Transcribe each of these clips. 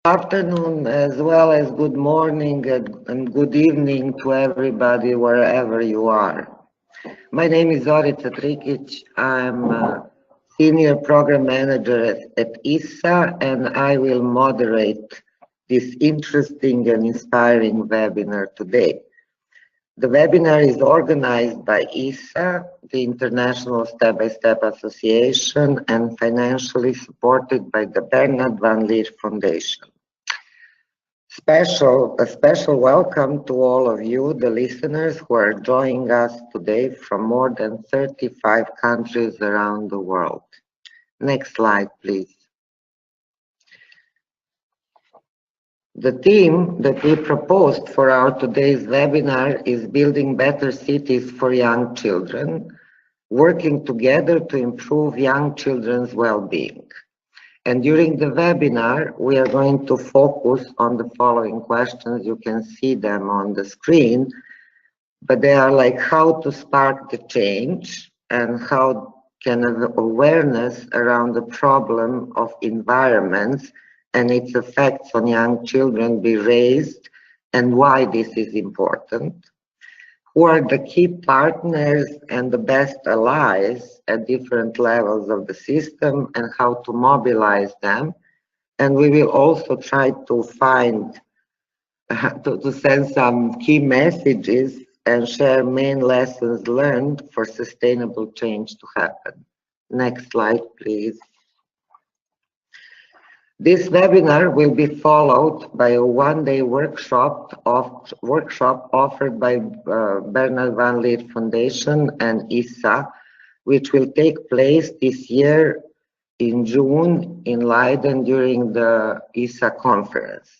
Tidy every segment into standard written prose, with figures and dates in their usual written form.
Afternoon as well as good morning and good evening to everybody wherever you are. My name is Zorica Trikic. I'm a Senior Program Manager at ISA, and I will moderate this interesting and inspiring webinar today. The webinar is organized by ISA, the International Step-by-Step Association, and financially supported by the Bernard Van Leer Foundation. A special welcome to all of you, the listeners who are joining us today from more than 35 countries around the world. Next slide, please. The theme that we proposed for our today's webinar is Building Better Cities for Young Children, working together to improve young children's well-being. And during the webinar, we are going to focus on the following questions. You can see them on the screen, but they are like how to spark the change and how can awareness around the problem of environments and its effects on young children be raised, and why this is important. Who are the key partners and the best allies at different levels of the system, and how to mobilize them. And we will also try to find, to send some key messages and share main lessons learned for sustainable change to happen. Next slide, please. This webinar will be followed by a one-day workshop offered by Bernard Van Leer Foundation and ISA, which will take place this year in June in Leiden during the ISA conference.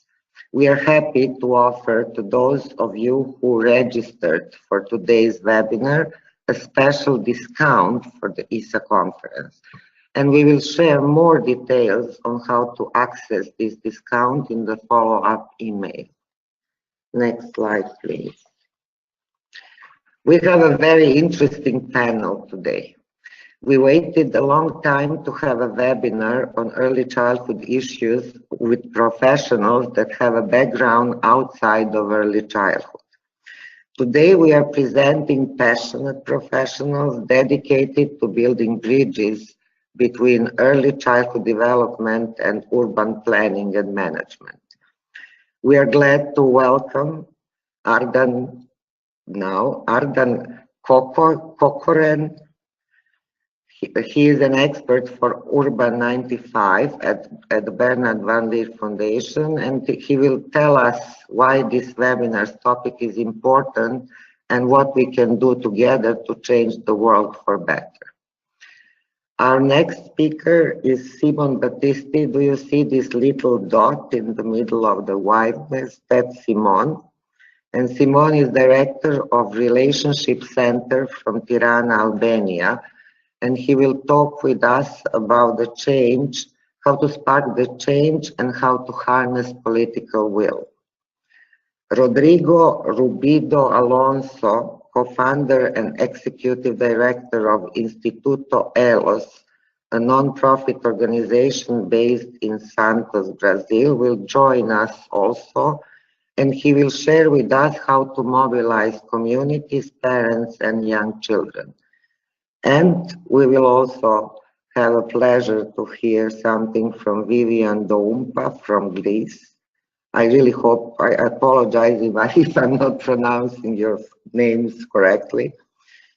We are happy to offer to those of you who registered for today's webinar a special discount for the ISA conference. And we will share more details on how to access this discount in the follow-up email. Next slide, please. We have a very interesting panel today. We waited a long time to have a webinar on early childhood issues with professionals that have a background outside of early childhood. Today we are presenting passionate professionals dedicated to building bridges between early childhood development and urban planning and management. We are glad to welcome Ardan Kokoren. He is an expert for Urban 95 at the Bernard Van Leer Foundation, and he will tell us why this webinar's topic is important and what we can do together to change the world for better. Our next speaker is Simon Battisti. Do you see this little dot in the middle of the whiteness? That's Simon. And Simon is Director of Relationship Center from Tirana, Albania. And he will talk with us about the change, how to spark the change and how to harness political will. Rodrigo Rubido Alonso, co-founder and executive director of Instituto Elos, a non-profit organization based in Santos, Brazil, will join us also, and he will share with us how to mobilize communities, parents, and young children. And we will also have a pleasure to hear something from Vivian Doumpa from Greece. I really hope, I apologize if I'm not pronouncing your names correctly.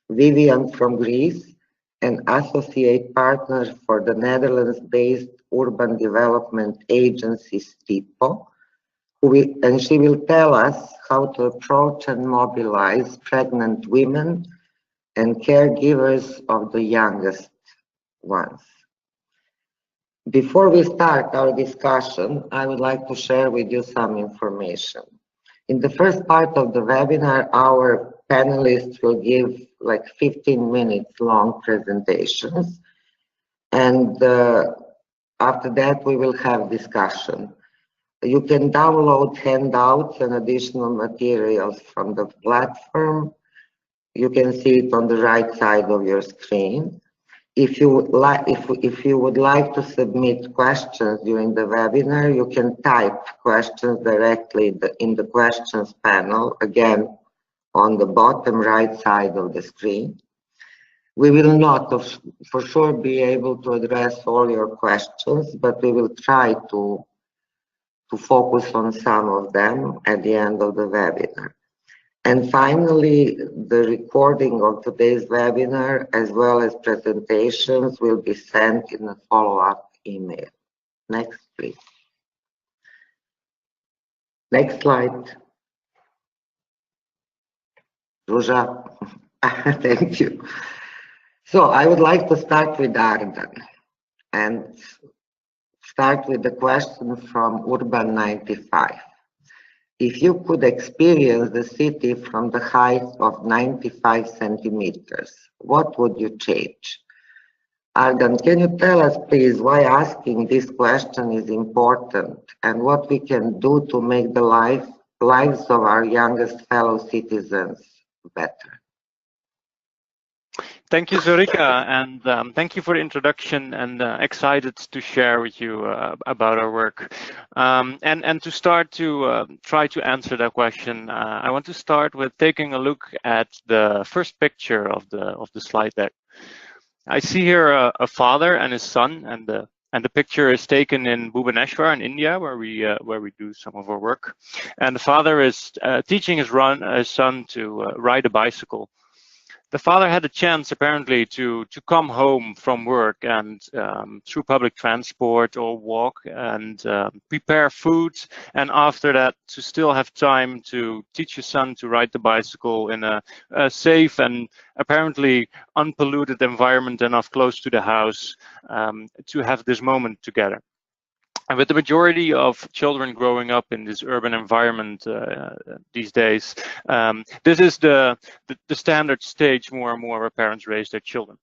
Vivian from Greece, an associate partner for the Netherlands-based urban development agency STIPO, and she will tell us how to approach and mobilize pregnant women and caregivers of the youngest ones. Before we start our discussion, I would like to share with you some information. In the first part of the webinar, our panelists will give like 15 minutes long presentations. And after that, we will have discussion. You can download handouts and additional materials from the platform. You can see it on the right side of your screen. If you would like to submit questions during the webinar, you can type questions directly in the questions panel, again, on the bottom right side of the screen. We will not, for sure, be able to address all your questions, but we will try to focus on some of them at the end of the webinar. And finally, the recording of today's webinar, as well as presentations, will be sent in a follow-up email. Next, please. Next slide. Ruja, thank you. So I would like to start with Ardan and start with the question from Urban 95. If you could experience the city from the height of 95 centimeters, what would you change? Ardan, can you tell us, please, why asking this question is important and what we can do to make the lives of our youngest fellow citizens better? Thank you, Zorika, and thank you for the introduction, and excited to share with you about our work. And to start to try to answer that question, I want to start with taking a look at the first picture of the slide deck. I see here a father and his son, and the picture is taken in Bhubaneswar in India, where we do some of our work. And the father is teaching his son to ride a bicycle. The father had a chance apparently to come home from work and through public transport or walk and prepare food, and after that to still have time to teach his son to ride the bicycle in a safe and apparently unpolluted environment enough close to the house to have this moment together. And with the majority of children growing up in this urban environment these days, this is the standard stage more and more where parents raise their children.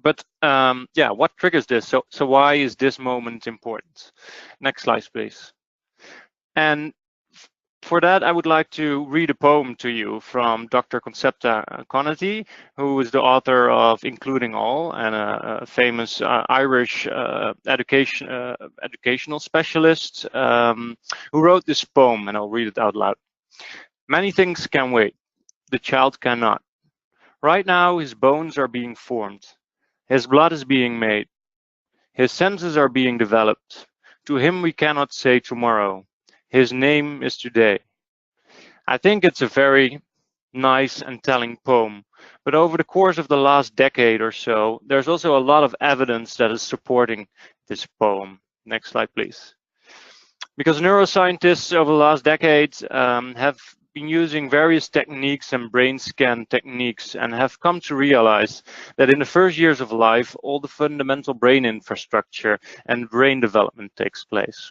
But yeah, what triggers this? So why is this moment important? Next slide, please. And for that, I would like to read a poem to you from Dr. Concepta Connaty, who is the author of Including All and a famous Irish educational specialist who wrote this poem, and I'll read it out loud. Many things can wait, the child cannot. Right now, his bones are being formed. His blood is being made. His senses are being developed. To him we cannot say tomorrow. His name is today. I think it's a very nice and telling poem, but over the course of the last decade or so, there's also a lot of evidence that is supporting this poem. Next slide, please. Because neuroscientists over the last decades have been using various techniques and brain scan techniques and have come to realize that in the first years of life, all the fundamental brain infrastructure and brain development takes place.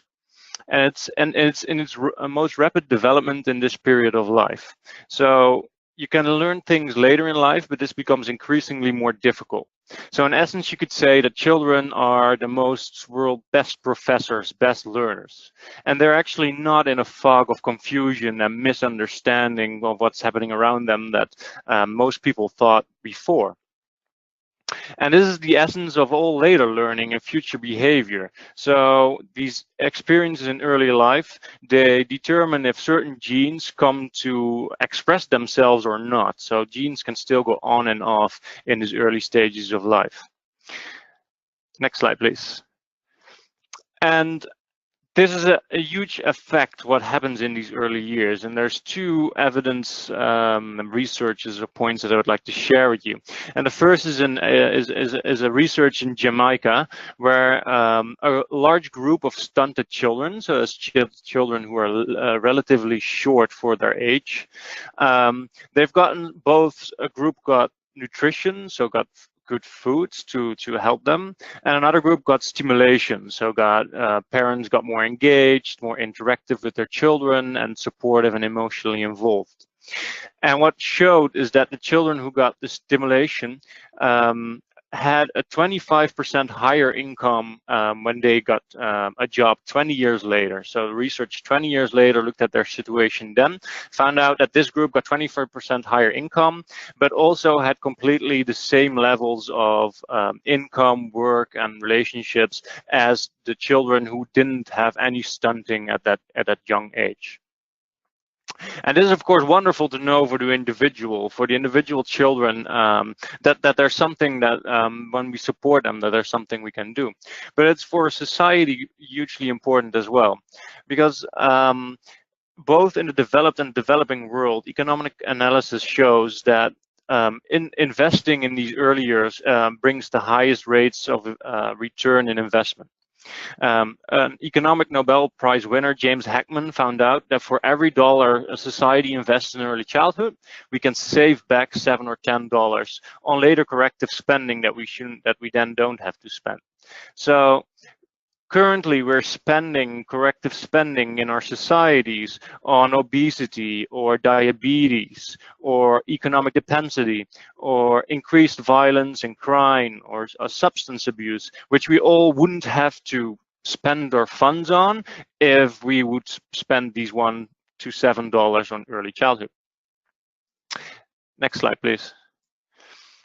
And it's in its most rapid development in this period of life. So you can learn things later in life, but this becomes increasingly more difficult. So in essence, you could say that children are the most world best professors, best learners. And they're actually not in a fog of confusion and misunderstanding of what's happening around them that most people thought before. And this is the essence of all later learning and future behavior. So these experiences in early life, they determine if certain genes come to express themselves or not. So genes can still go on and off in these early stages of life. Next slide, please. And this is a huge effect, what happens in these early years. And there's two evidence researches or points that I would like to share with you. And the first is a research in Jamaica, where a large group of stunted children, so as children who are relatively short for their age, they've gotten both, a group got nutrition, so got good foods to help them, and another group got stimulation, so parents got more engaged, more interactive with their children, and supportive and emotionally involved. And what showed is that the children who got the stimulation had a 25% higher income when they got a job 20 years later. So research 20 years later looked at their situation then, found out that this group got 25% higher income, but also had completely the same levels of income, work, and relationships as the children who didn't have any stunting at that young age. And this is, of course, wonderful to know for the individual children, that there's something that when we support them, that there's something we can do. But it's for society hugely important as well, because both in the developed and developing world, economic analysis shows that investing in these early years brings the highest rates of return in investment. An economic Nobel Prize winner, James Heckman, found out that for every dollar a society invests in early childhood, we can save back $7 or $10 on later corrective spending that we then don't have to spend. So currently, we're spending corrective spending in our societies on obesity or diabetes or economic dependency or increased violence and crime or substance abuse, which we all wouldn't have to spend our funds on if we would spend these $1 to $7 on early childhood. Next slide, please.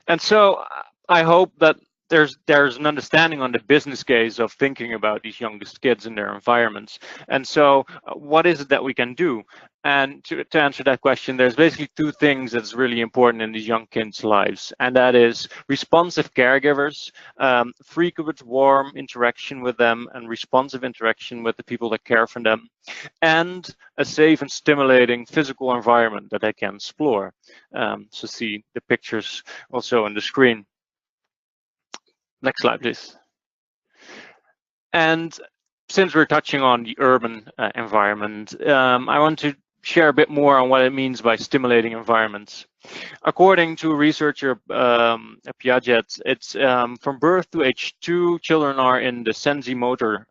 And so I hope that there's an understanding on the business case of thinking about these youngest kids in their environments. And so what is it that we can do? And to answer that question, there's basically two things that's really important in these young kids' lives. And that is responsive caregivers, frequent warm interaction with them and responsive interaction with the people that care for them, and a safe and stimulating physical environment that they can explore. So see the pictures also on the screen. Next slide, please. And since we're touching on the urban environment, I want to share a bit more on what it means by stimulating environments. According to researcher Piaget, it's from birth to age 2, children are in the sensory-motor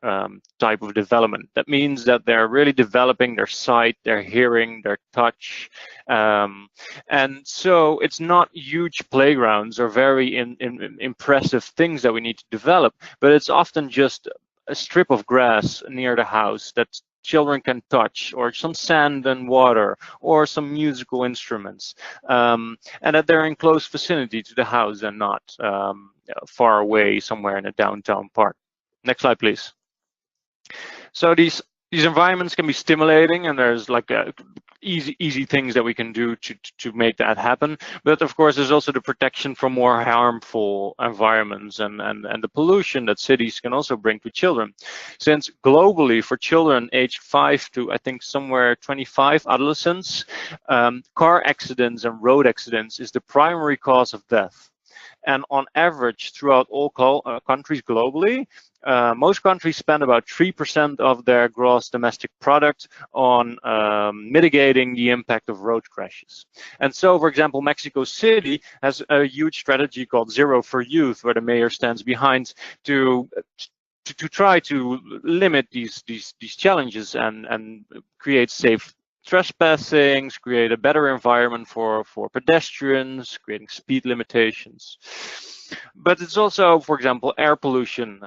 type of development. That means that they're really developing their sight, their hearing, their touch. And so it's not huge playgrounds or very impressive things that we need to develop, but it's often just a strip of grass near the house that children can touch, or some sand and water, or some musical instruments, and that they're in close vicinity to the house and not far away somewhere in a downtown park. Next slide, please. So these environments can be stimulating, and there's like easy things that we can do to make that happen. But of course, there's also the protection from more harmful environments and the pollution that cities can also bring to children. Since globally, for children aged 5 to I think somewhere 25, adolescents, car accidents and road accidents is the primary cause of death. And on average, throughout all countries globally, most countries spend about 3% of their gross domestic product on mitigating the impact of road crashes. And so, for example, Mexico City has a huge strategy called Zero for Youth, where the mayor stands behind to try to limit these challenges and create safe trespassing, create a better environment for pedestrians, creating speed limitations. But it's also, for example, air pollution.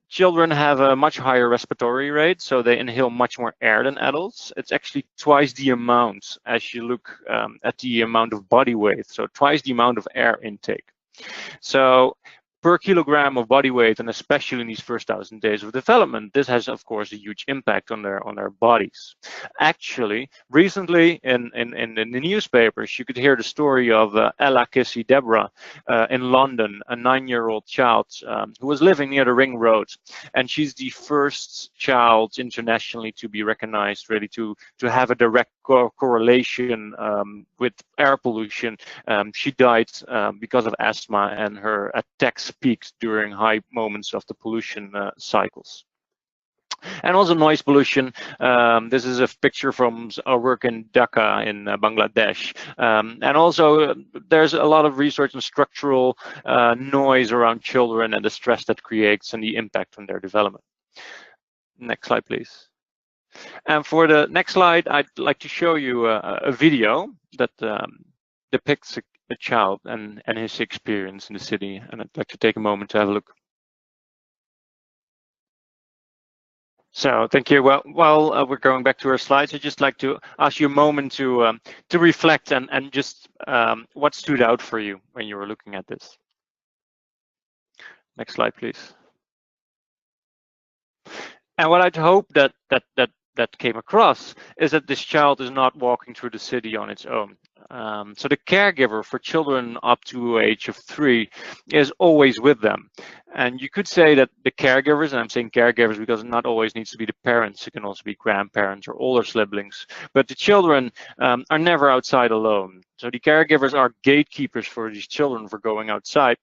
Children have a much higher respiratory rate, so they inhale much more air than adults. It's actually twice the amount as you look at the amount of body weight, so twice the amount of air intake. So per kilogram of body weight, and especially in these first 1,000 days of development, this has, of course, a huge impact on their bodies. Actually, recently in the newspapers, you could hear the story of Ella Kissy Deborah in London, a 9-year-old child who was living near the Ring Road, and she's the first child internationally to be recognized, really to have a direct correlation with air pollution. She died because of asthma, and her attacks peaked during high moments of the pollution cycles. And also noise pollution. This is a picture from our work in Dhaka in Bangladesh. And also there's a lot of research on structural noise around children and the stress that creates and the impact on their development. Next slide, please. And for the next slide, I'd like to show you a video that depicts the child and his experience in the city. And I'd like to take a moment to have a look. So thank you. Well, while we're going back to our slides, I'd just like to ask you a moment to reflect and just what stood out for you when you were looking at this. Next slide, please. And what I'd hope that came across is that this child is not walking through the city on its own. So the caregiver for children up to age of 3 is always with them. And you could say that the caregivers, and I'm saying caregivers because it not always needs to be the parents, it can also be grandparents or older siblings, but the children are never outside alone. So the caregivers are gatekeepers for these children for going outside.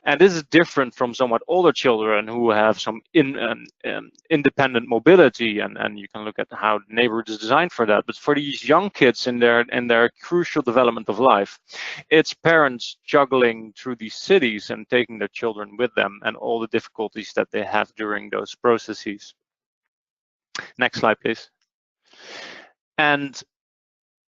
And this is different from somewhat older children who have some independent mobility, and you can look at how the neighborhood is designed for that. But for these young kids in their crucial development of life, it's parents juggling through these cities and taking their children with them and all the difficulties that they have during those processes. Next slide, please. And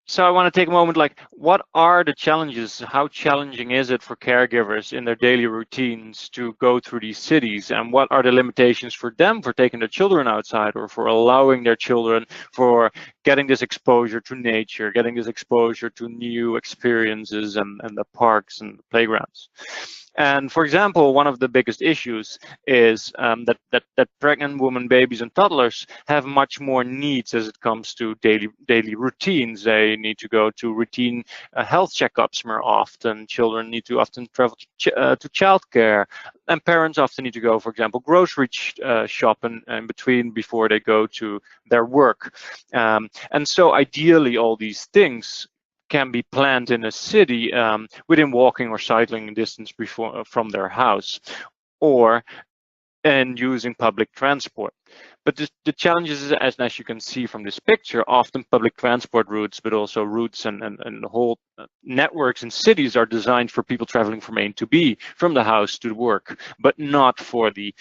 so I want to take a moment, like, what are the challenges? How challenging is it for caregivers in their daily routines to go through these cities? And what are the limitations for them for taking their children outside or for allowing their children for getting this exposure to nature, getting this exposure to new experiences and the parks and the playgrounds? And for example, one of the biggest issues is that pregnant women, babies, and toddlers have much more needs as it comes to daily routines. They need to go to routine health checkups more often. Children need to often travel to childcare, and parents often need to go, for example, grocery shop in between before they go to their work. And so ideally, all these things can be planned in a city within walking or cycling distance from their house, or in using public transport. But the challenge is, as you can see from this picture, often public transport routes, but also routes and the whole networks in cities are designed for people traveling from A to B, from the house to work, but not for the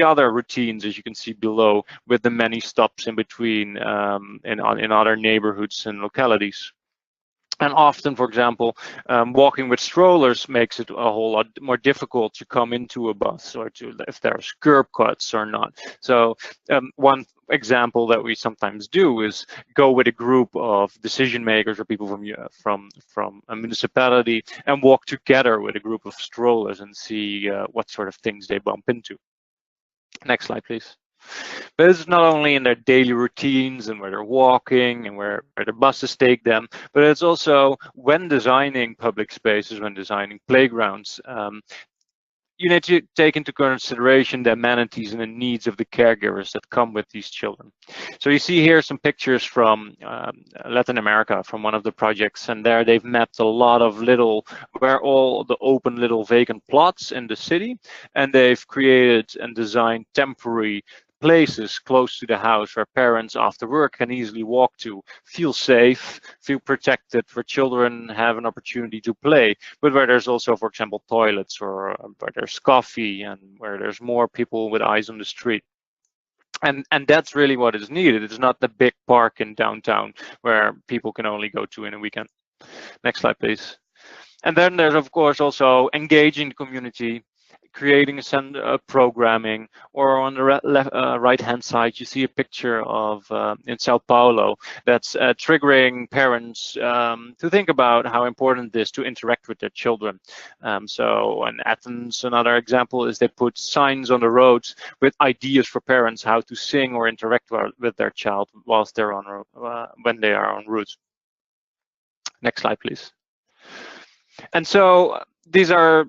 other routines, as you can see below, with the many stops in between in other neighborhoods and localities. And often, for example, walking with strollers makes it a whole lot more difficult to come into a bus or to if there's curb cuts or not. So one example that we sometimes do is go with a group of decision makers or people from a municipality and walk together with a group of strollers and see what sort of things they bump into. Next slide, please. But this is not only in their daily routines and where they're walking and where the buses take them, but it's also when designing public spaces, when designing playgrounds, you need to take into consideration the amenities and the needs of the caregivers that come with these children. So you see here some pictures from Latin America, from one of the projects, and there they've mapped a lot of where all the open little vacant plots in the city, and they've created and designed temporary places close to the house where parents after work can easily walk to, feel safe, feel protected, where children have an opportunity to play, but where there's also, for example, toilets, or where there's coffee and where there's more people with eyes on the street. And that's really what is needed. It's not the big park in downtown where people can only go to in a weekend. Next slide, please. And then there's, of course, also engaging the community, creating a programming, or on the right-hand side, you see a picture of in Sao Paulo that's triggering parents to think about how important it is to interact with their children. So in Athens, another example is they put signs on the roads with ideas for parents how to sing or interact with their child whilst they're on when they are en route. Next slide, please. And so these are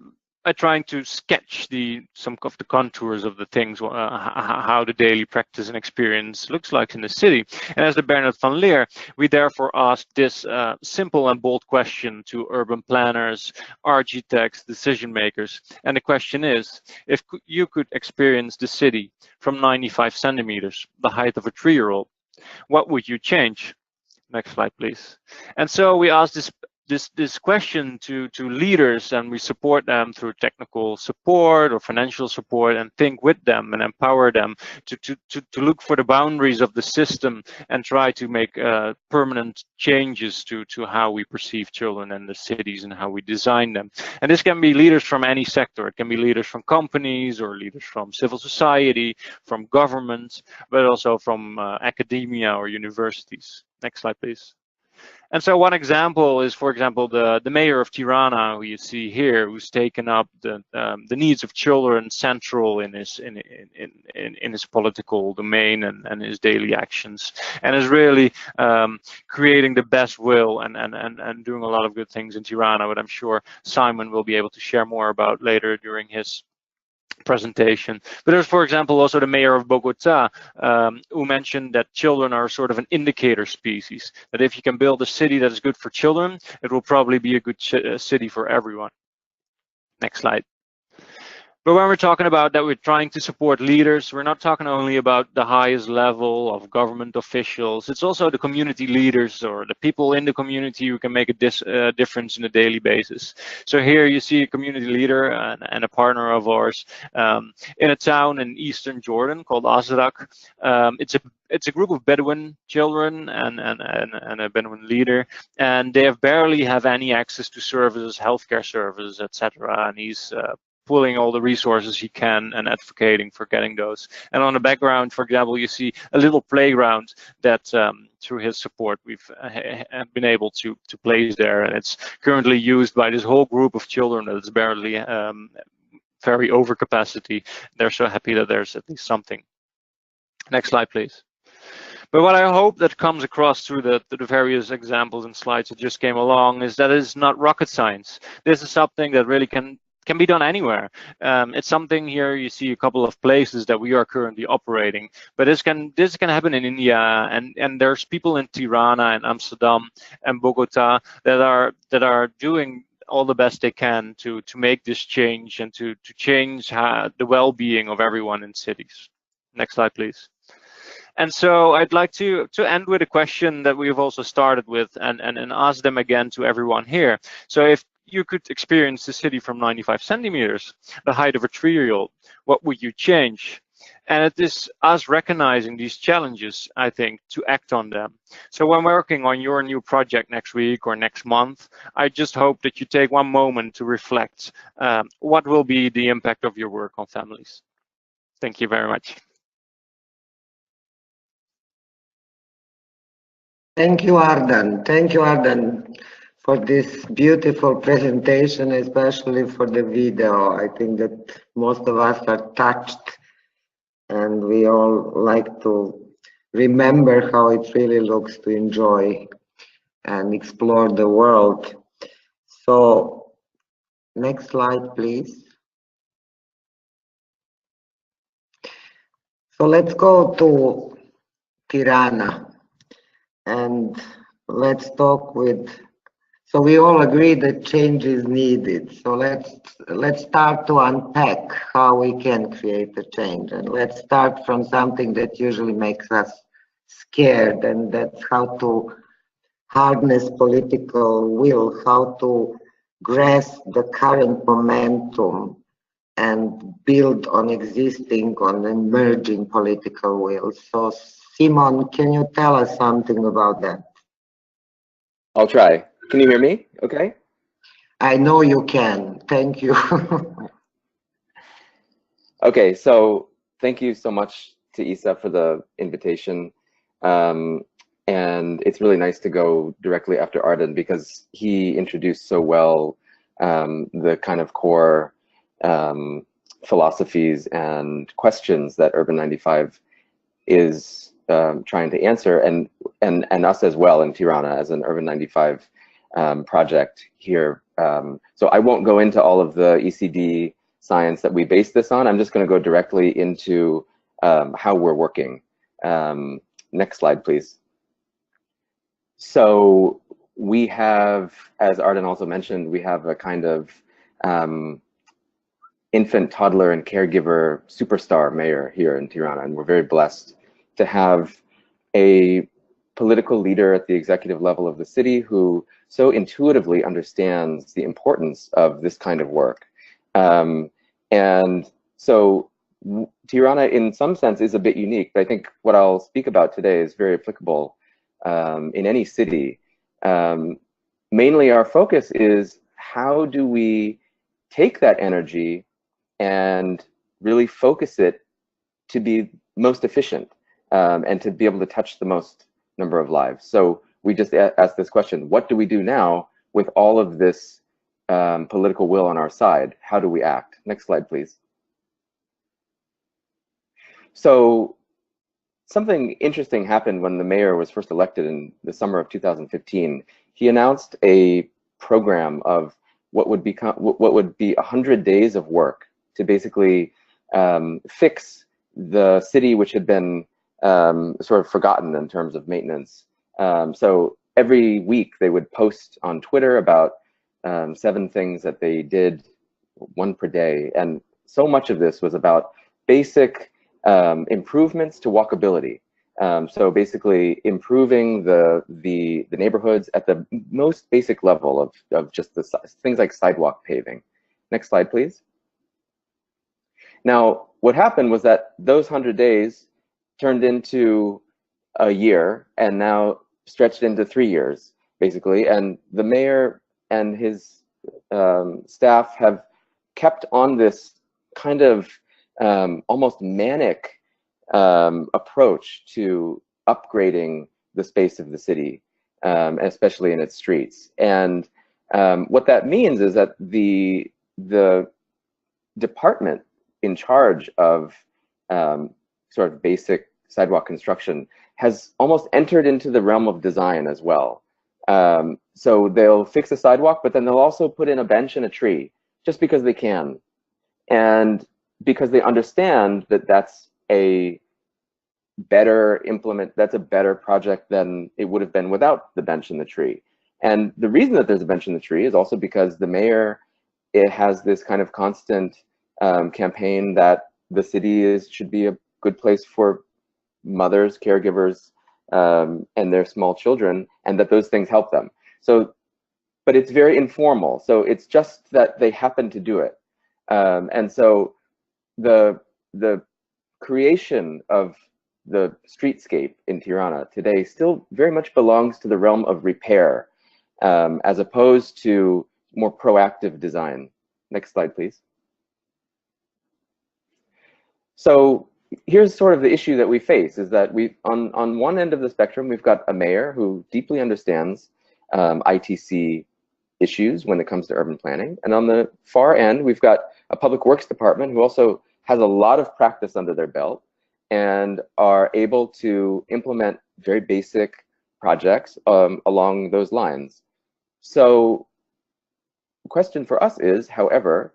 trying to sketch some of the contours of the things, how the daily practice and experience looks like in the city. And as the Bernard van Leer, we therefore asked this simple and bold question to urban planners, architects, decision makers. And the question is, if you could experience the city from 95 centimeters, the height of a 3-year-old, what would you change? Next slide, please. And so we asked this this question to leaders, and we support them through technical support or financial support, and think with them and empower them to look for the boundaries of the system and try to make permanent changes to how we perceive children in the cities and how we design them. And this can be leaders from any sector. It can be leaders from companies or leaders from civil society, from government, but also from academia or universities. Next slide, please. And so one example is, for example, the mayor of Tirana, who you see here, who's taken up the needs of children central in his political domain and his daily actions, and is really creating the best will and doing a lot of good things in Tirana, what I'm sure Simon will be able to share more about later during his presentation. But there's, for example, also the mayor of Bogota, who mentioned that children are sort of an indicator species, that if you can build a city that is good for children, it will probably be a good city for everyone. Next slide. But when we're talking about that we're trying to support leaders, we're not talking only about the highest level of government officials. It's also the community leaders or the people in the community who can make a difference on a daily basis. So here you see a community leader and a partner of ours in a town in eastern Jordan called Azraq. It's a group of Bedouin children and a Bedouin leader, and they barely have any access to services, healthcare services, etc. And he's pulling all the resources he can and advocating for getting those. And on the background, for example, you see a little playground that through his support we've been able to place there, and it's currently used by this whole group of children that is barely very over capacity. They're so happy that there's at least something. Next slide, please. But what I hope that comes across through the various examples and slides that just came along is that it's not rocket science. This is something that really can be done anywhere. It's something here you see a couple of places that we are currently operating, but this can happen in India, and there's people in Tirana and Amsterdam and Bogota that are doing all the best they can to make this change and to change the well-being of everyone in cities. Next slide, please. And so I'd like to end with a question that we've also started with and ask them again to everyone here. So if you could experience the city from 95 centimeters, the height of a 3-year-old, what would you change? And it is us recognizing these challenges, I think, to act on them. So when working on your new project next week or next month, I just hope that you take one moment to reflect what will be the impact of your work on families. Thank you very much. Thank you, Arden. Thank you, Arden, for this beautiful presentation, especially for the video. I think that most of us are touched, and we all like to remember how it really looks to enjoy and explore the world. So, next slide, please. So let's go to Tirana and let's talk with. So we all agree that change is needed. So let's start to unpack how we can create a change, and let's start from something that usually makes us scared, and that's how to harness political will, how to grasp the current momentum and build on existing, on emerging political will. So Simon, can you tell us something about that? I'll try. Can you hear me? Okay. I know you can. Thank you. Okay, so thank you so much to Isa for the invitation. And it's really nice to go directly after Arden because he introduced so well the kind of core philosophies and questions that Urban 95 is trying to answer, and us as well in Tirana as an Urban 95 project here. So I won't go into all of the ECD science that we base this on. I'm just going to go directly into how we're working. Next slide, please. So we have, as Arden also mentioned, we have a kind of infant, toddler, and caregiver superstar mayor here in Tirana, and we're very blessed to have a political leader at the executive level of the city who so intuitively understands the importance of this kind of work. And so Tirana, in some sense, is a bit unique, but I think what I'll speak about today is very applicable in any city. Mainly our focus is how do we take that energy and really focus it to be most efficient and to be able to touch the most number of lives. So we just asked this question, what do we do now with all of this political will on our side? How do we act? Next slide, please. So something interesting happened when the mayor was first elected in the summer of 2015. He announced a program of what would be 100 days of work to basically fix the city, which had been sort of forgotten in terms of maintenance. So every week they would post on Twitter about 7 things that they did, 1 per day. And so much of this was about basic improvements to walkability. So basically improving the neighborhoods at the most basic level of just the things like sidewalk paving. Next slide, please. Now, what happened was that those 100 days turned into a year and now stretched into 3 years, basically. And the mayor and his staff have kept on this kind of almost manic approach to upgrading the space of the city, especially in its streets. And what that means is that the department in charge of sort of basic sidewalk construction has almost entered into the realm of design as well. So they'll fix a sidewalk, but then they'll also put in a bench and a tree just because they can. And because they understand that that's a better project than it would have been without the bench and the tree. And the reason that there's a bench and the tree is also because the mayor, it has this kind of constant campaign that the city should be a good place for mothers, caregivers, and their small children, and that those things help them. So, but it's very informal. So it's just that they happen to do it. And so the creation of the streetscape in Tirana today still very much belongs to the realm of repair, as opposed to more proactive design. Next slide, please. So here's sort of the issue that we face, is that on one end of the spectrum, we've got a mayor who deeply understands ITC issues when it comes to urban planning. And on the far end, we've got a public works department who also has a lot of practice under their belt and are able to implement very basic projects along those lines. So the question for us is, however,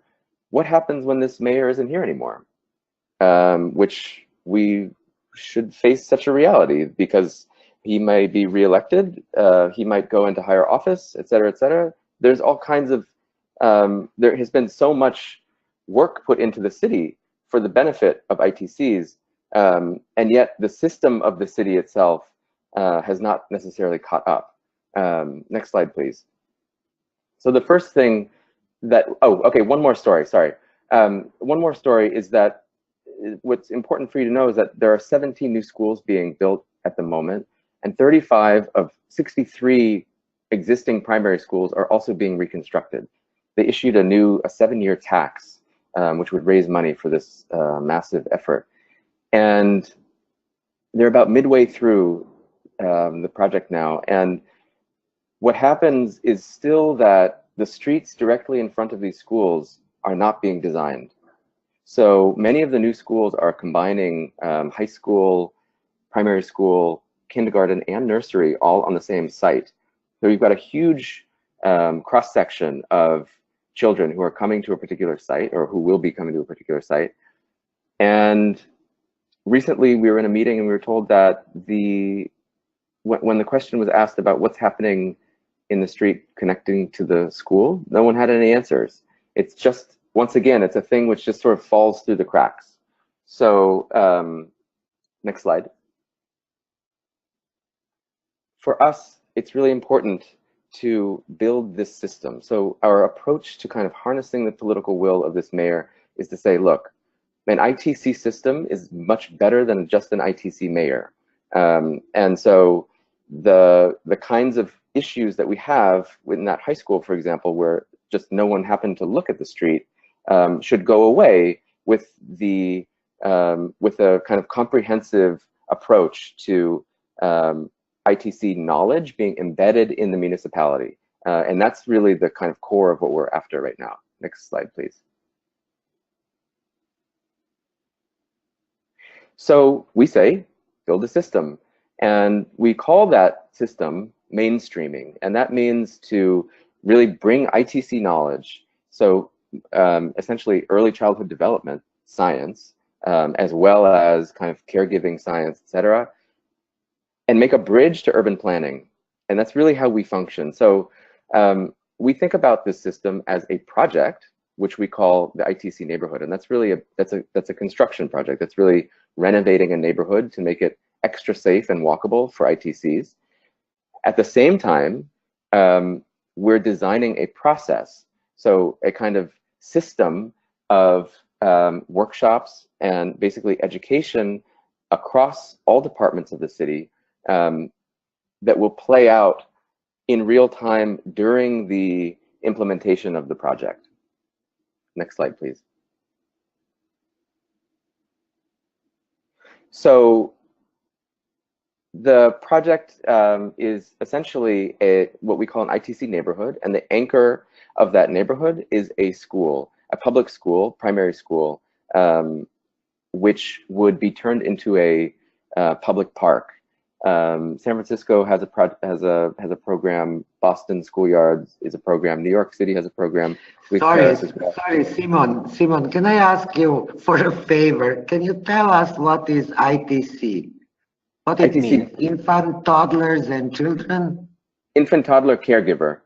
what happens when this mayor isn't here anymore? Which we should face such a reality, because he may be reelected, he might go into higher office, et cetera, et cetera. There's all kinds of, there has been so much work put into the city for the benefit of ITCs, and yet the system of the city itself has not necessarily caught up. Next slide, please. So the first thing that, oh, okay, one more story, sorry. One more story is that what's important for you to know is that there are 17 new schools being built at the moment, and 35 of 63 existing primary schools are also being reconstructed. They issued a 7-year tax, which would raise money for this massive effort. And they're about midway through the project now. And what happens is still that the streets directly in front of these schools are not being designed. So many of the new schools are combining high school, primary school, kindergarten, and nursery all on the same site. So you've got a huge cross-section of children who are coming to a particular site, or who will be coming to a particular site. And recently we were in a meeting and we were told that when the question was asked about what's happening in the street connecting to the school, no one had any answers. It's just, once again, it's a thing which just sort of falls through the cracks. So next slide. for us, it's really important to build this system. So our approach to kind of harnessing the political will of this mayor is to say, look, an ITC system is much better than just an ITC mayor. And so the kinds of issues that we have in that high school, for example, where just no one happened to look at the street, should go away with a kind of comprehensive approach to ITC knowledge being embedded in the municipality. And that's really the kind of core of what we're after right now. Next slide, please. So we say, build a system. And we call that system mainstreaming. And that means to really bring ITC knowledge, so essentially early childhood development science, as well as kind of caregiving science, et cetera, and make a bridge to urban planning. And that's really how we function. So we think about this system as a project, which we call the ITC Neighborhood. And that's really that's a construction project. That's really renovating a neighborhood to make it extra safe and walkable for ITCs. At the same time, we're designing a process, so a kind of system of workshops and basically education across all departments of the city that will play out in real time during the implementation of the project. Next slide, please. So the project is essentially what we call an ITC neighborhood, and the anchor of that neighborhood is a school, a public school, primary school, which would be turned into a public park. San Francisco has a program. Boston Schoolyards is a program. New York City has a program. Sorry, Simon, can I ask you for a favor? Can you tell us what is ITC? What it means? Infant, toddlers, and children? Infant, toddler, caregiver.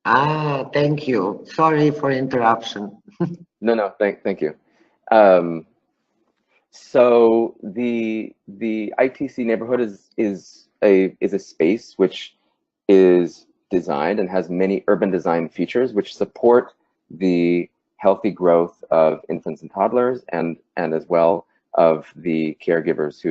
Ah, thank you. Sorry for interruption. No, thank you. So the ITC neighborhood is a space which is designed and has many urban design features which support the healthy growth of infants and toddlers and as well of the caregivers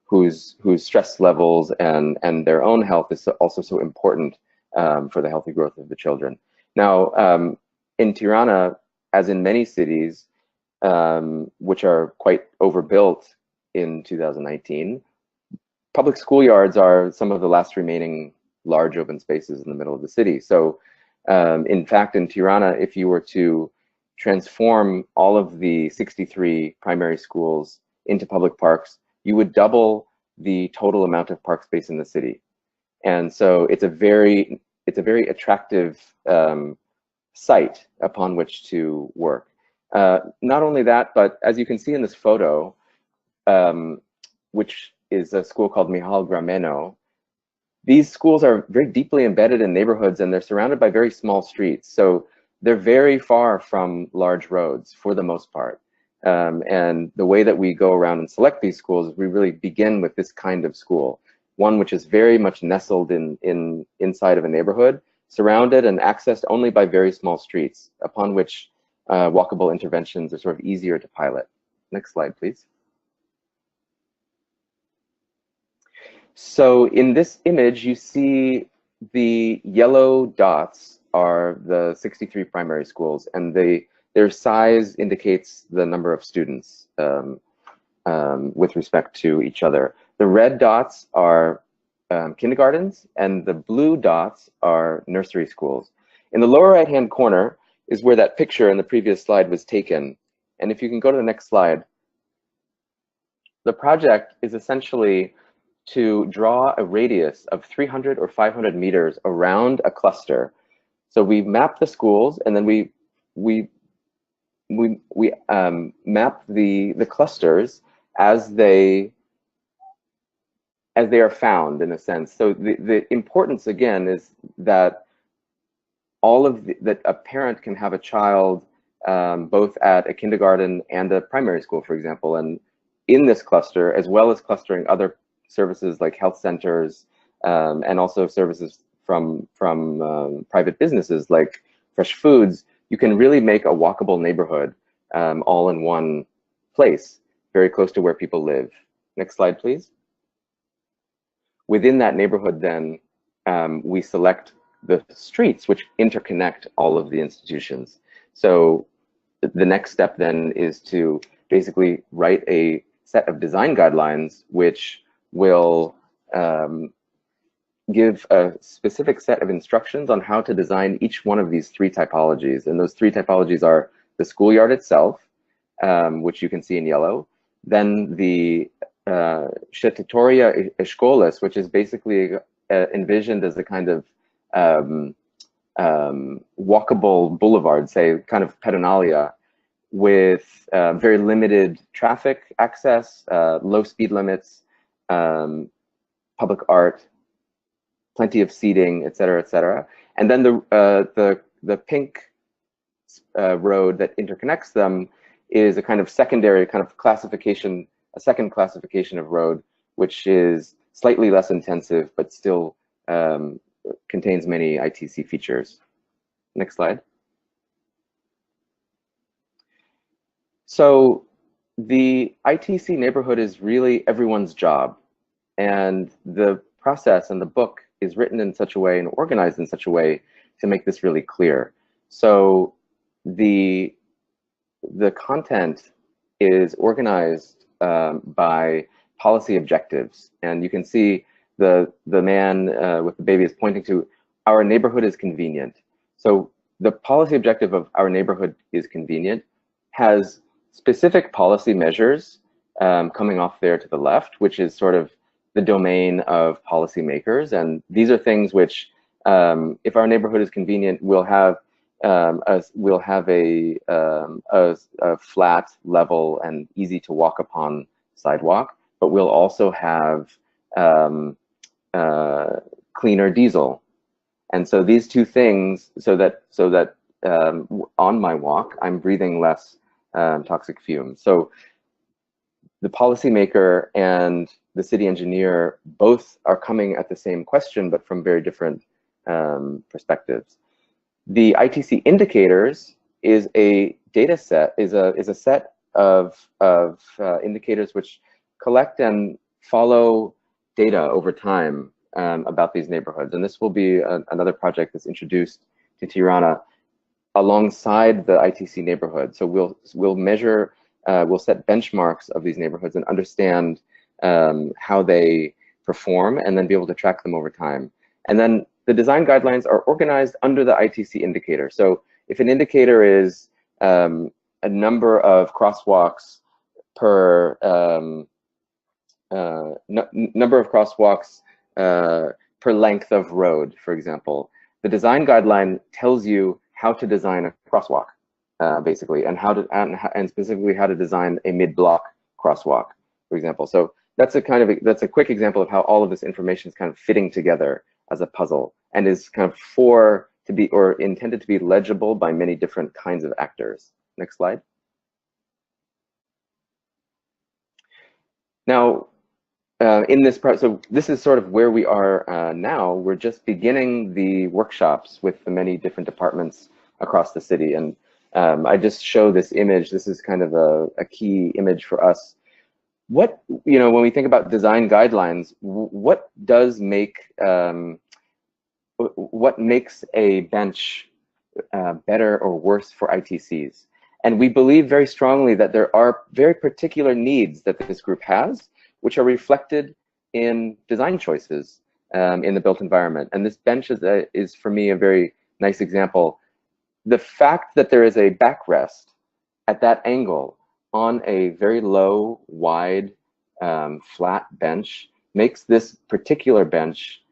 whose stress levels and their own health is also so important for the healthy growth of the children. Now, in Tirana, as in many cities, which are quite overbuilt in 2019, public schoolyards are some of the last remaining large open spaces in the middle of the city. So in fact, in Tirana, if you were to transform all of the 63 primary schools into public parks, you would double the total amount of park space in the city. And so it's a very attractive site upon which to work. Not only that, but as you can see in this photo, which is a school called Mihal Grameno, these schools are very deeply embedded in neighborhoods and they're surrounded by very small streets. So they're very far from large roads for the most part. And the way that we go around and select these schools, we really begin with this kind of school, one which is very much nestled inside of a neighborhood, surrounded and accessed only by very small streets, upon which walkable interventions are sort of easier to pilot. Next slide, please. So in this image, you see the yellow dots are the 63 primary schools, and their size indicates the number of students with respect to each other. The red dots are kindergartens, and the blue dots are nursery schools. In the lower right-hand corner is where that picture in the previous slide was taken. And if you can go to the next slide, the project is essentially to draw a radius of 300 or 500 meters around a cluster. So we map the schools, and then we map the clusters as they are found, in a sense. So the importance again is that that a parent can have a child both at a kindergarten and a primary school, for example, and in this cluster, as well as clustering other services like health centers, and also services from private businesses like fresh foods, you can really make a walkable neighborhood all in one place, very close to where people live. Next slide, please. Within that neighborhood, then, we select the streets which interconnect all of the institutions. So the next step then is to basically write a set of design guidelines which will give a specific set of instructions on how to design each one of these three typologies. And those three typologies are the schoolyard itself, which you can see in yellow, then the Świętoria Escolas, which is basically envisioned as a kind of walkable boulevard, say kind of pedonalia, with very limited traffic access, low speed limits, public art, plenty of seating, et cetera, et cetera. And then the pink road that interconnects them is a kind of secondary kind of classification, a second classification of road, which is slightly less intensive, but still contains many ITC features. Next slide. So the ITC neighborhood is really everyone's job. And the process and the book is written in such a way and organized in such a way to make this really clear. So the content is organized by policy objectives. And you can see the man with the baby is pointing to, our neighborhood is convenient. So the policy objective of our neighborhood is convenient has specific policy measures coming off there to the left, which is sort of the domain of policymakers. And these are things which, if our neighborhood is convenient, we'll have a flat, level, and easy to walk upon sidewalk, but we'll also have cleaner diesel. And so these two things, so that on my walk, I'm breathing less toxic fumes. So the policymaker and the city engineer both are coming at the same question, but from very different perspectives. The ITC indicators is a data set, is a set of indicators which collect and follow data over time about these neighborhoods. And this will be another project that's introduced to Tirana alongside the ITC neighborhood. So we'll measure, we'll set benchmarks of these neighborhoods and understand how they perform, and then be able to track them over time. And then the design guidelines are organized under the ITC indicator. So if an indicator is a number of crosswalks per number of crosswalks per length of road, for example, the design guideline tells you how to design a crosswalk, basically, and how to and specifically how to design a mid-block crosswalk, for example. So that's a quick example of how all of this information is kind of fitting together as a puzzle, and is kind of intended to be legible by many different kinds of actors. Next slide. Now, in this part, so this is sort of where we are now. We're just beginning the workshops with the many different departments across the city. And I just show this image. This is kind of a key image for us. What, when we think about design guidelines, what makes a bench better or worse for ITCs? And we believe very strongly that there are very particular needs that this group has, which are reflected in design choices in the built environment. And this bench is for me a very nice example. The fact that there is a backrest at that angle on a very low, wide, flat bench makes this particular bench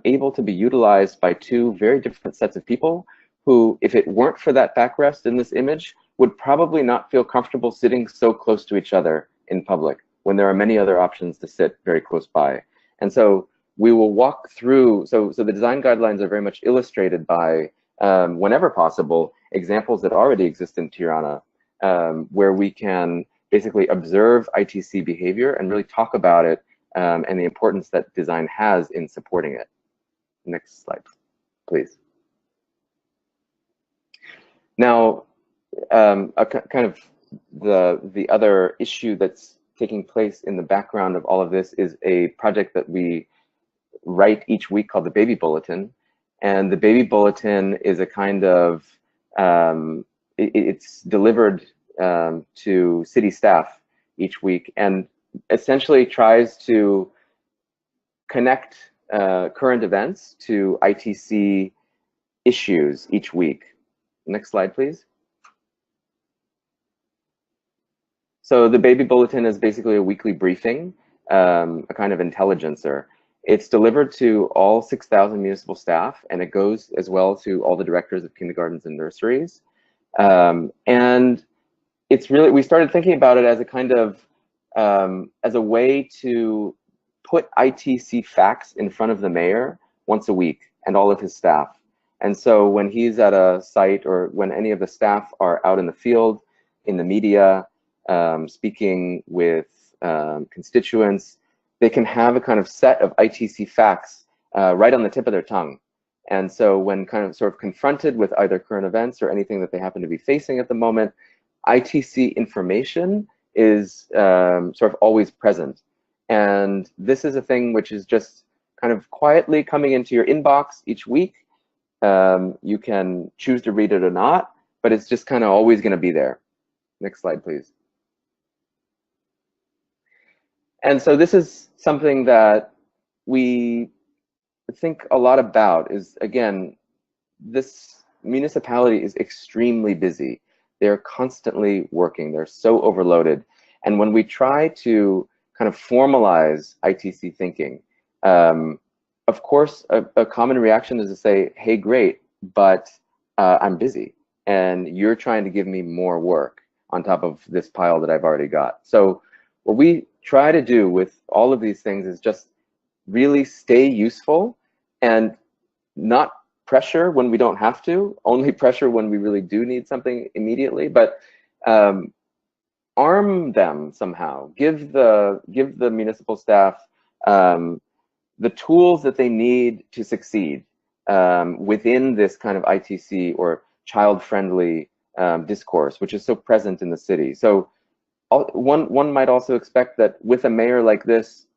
able to be utilized by two very different sets of people who, if it weren't for that backrest in this image, would probably not feel comfortable sitting so close to each other in public, when there are many other options to sit very close by. And so we will walk through, so the design guidelines are very much illustrated by, whenever possible, examples that already exist in Tirana, where we can basically observe ITC behavior and really talk about it and the importance that design has in supporting it. Next slide, please. Now, kind of the other issue that's taking place in the background of all of this is a project that we write each week called the Baby Bulletin. And the Baby Bulletin is a kind of, it's delivered to city staff each week, and essentially tries to connect current events to ITC issues each week. Next slide, please. So the Baby Bulletin is basically a weekly briefing, a kind of intelligencer. It's delivered to all 6,000 municipal staff, and it goes as well to all the directors of kindergartens and nurseries. And it's really, we started thinking about it as a kind of, as a way to put ITC facts in front of the mayor once a week and all of his staff. And so when he's at a site, or when any of the staff are out in the field, in the media, speaking with constituents, they can have a kind of set of ITC facts right on the tip of their tongue. And so when kind of sort of confronted with either current events or anything that they happen to be facing at the moment, ITC information is sort of always present. And this is a thing which is just kind of quietly coming into your inbox each week. You can choose to read it or not, but it's just kind of always going to be there. Next slide, please. And so this is something that we think a lot about is, again, this municipality is extremely busy. They're constantly working. They're so overloaded. And when we try to kind of formalize ITC thinking, of course, a common reaction is to say, hey, great, but I'm busy, and you're trying to give me more work on top of this pile that I've already got. So what we try to do with all of these things is just really stay useful and not pressure when we don't have to, only pressure when we really do need something immediately, but arm them somehow, give the municipal staff the tools that they need to succeed within this kind of ITC or child-friendly discourse, which is so present in the city. So one might also expect that with a mayor like this,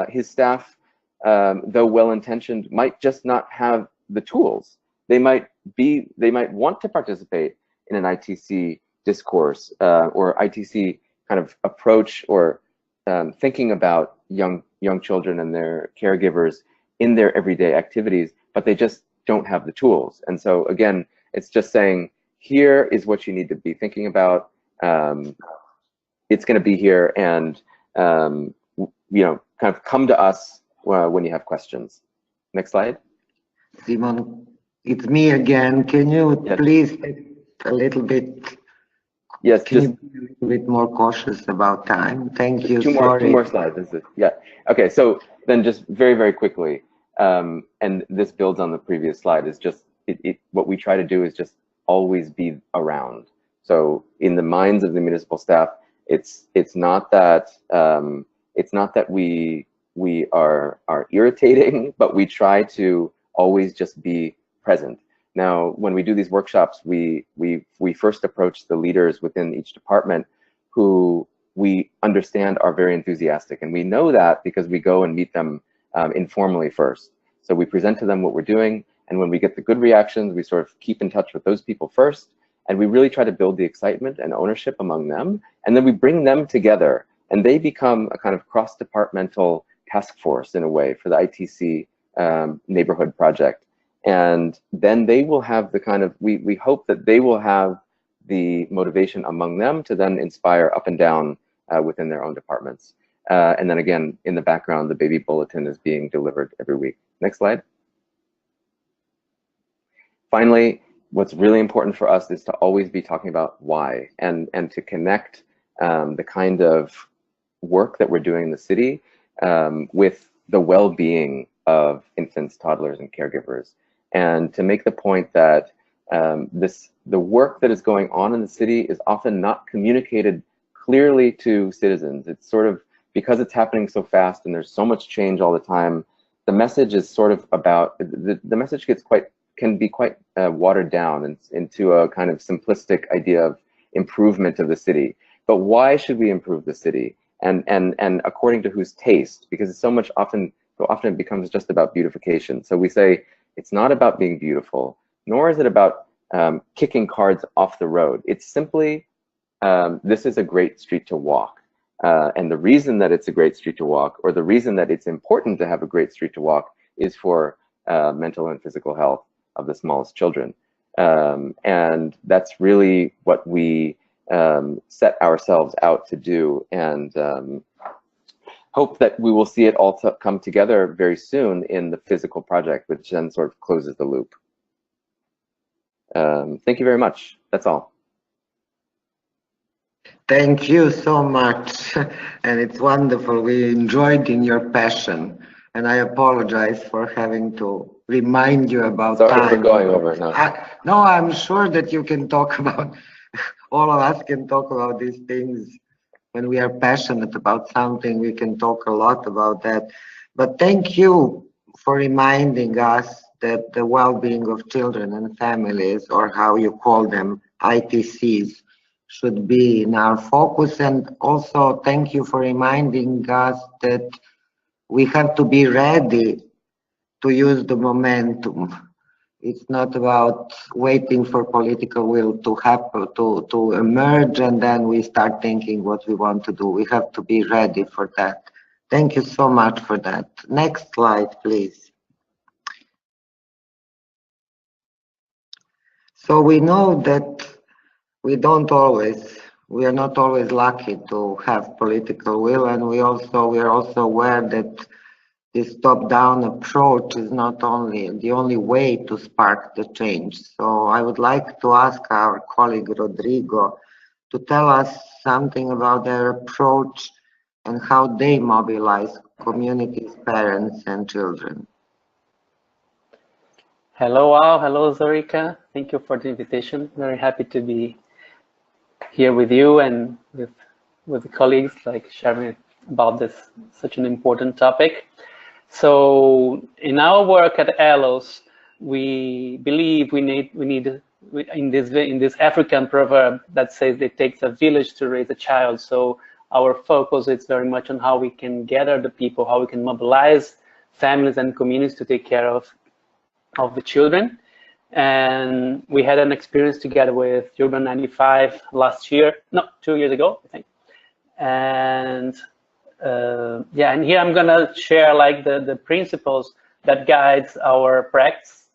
his staff, though well-intentioned, might just not have the tools. They might want to participate in an ITC discourse or ITC kind of approach, or thinking about young children and their caregivers in their everyday activities, but they just don't have the tools. And so again, it's just saying, here is what you need to be thinking about. It's going to be here, and you know, kind of come to us when you have questions. Next slide. Simon, it's me again. Can you please a little bit? Yes, can you be a little bit more cautious about time? Thank you. Two more slides. Yeah. Okay. So then, just very quickly, and this builds on the previous slide. Is just what we try to do is just always be around. So in the minds of the municipal staff, it's not that we are irritating, but we try to always just be present. Now, when we do these workshops, we first approach the leaders within each department who we understand are very enthusiastic, and we know that because we go and meet them informally first. So we present to them what we're doing, and when we get the good reactions, we sort of keep in touch with those people first, and we really try to build the excitement and ownership among them, and then we bring them together, and they become a kind of cross-departmental task force in a way for the ITC neighborhood project. And then they will have the kind of, we hope that they will have the motivation among them to then inspire up and down within their own departments. And then again, in the background, the Baby Bulletin is being delivered every week. Next slide. Finally, what's really important for us is to always be talking about why, and to connect the kind of work that we're doing in the city with the well-being of infants, toddlers, and caregivers. And to make the point that the work that is going on in the city is often not communicated clearly to citizens. It's sort of because it's happening so fast and there's so much change all the time, the message is sort of about, the message can be quite watered down into a kind of simplistic idea of improvement of the city. But why should we improve the city? And according to whose taste? Because it's so often it becomes just about beautification. So we say it's not about being beautiful, nor is it about kicking cars off the road. It's simply, this is a great street to walk. And the reason that it's a great street to walk, or the reason that it's important to have a great street to walk, is for mental and physical health of the smallest children. And that's really what we set ourselves out to do, and hope that we will see it all come together very soon in the physical project, which then sort of closes the loop. Thank you very much. That's all. Thank you so much. And it's wonderful. We enjoyed in your passion. And I apologize for having to remind you about time. Sorry for going over. No, I'm sure that you can talk about, all of us can talk about these things. When we are passionate about something, we can talk a lot about that. But thank you for reminding us that the well-being of children and families, or how you call them, ITCs, should be in our focus. And also thank you for reminding us that we have to be ready to use the momentum. It's not about waiting for political will to happen, to emerge, and then we start thinking what we want to do. We have to be ready for that. Thank you so much for that. Next slide, please. So we know that we are not always lucky to have political will, and we are also aware that this top-down approach is not the only way to spark the change. So I would like to ask our colleague Rodrigo to tell us something about their approach and how they mobilize communities, parents, and children. Hello all, hello Zorica. Thank you for the invitation. Very happy to be here with you and with the colleagues, like sharing about this such an important topic. So in our work at ELOS, we believe we need in this African proverb that says it takes a village to raise a child. So our focus is very much on how we can gather the people, how we can mobilize families and communities to take care of the children. And we had an experience together with Urban 95 2 years ago, I think. And yeah, and here I'm gonna share like the principles that guides our practice.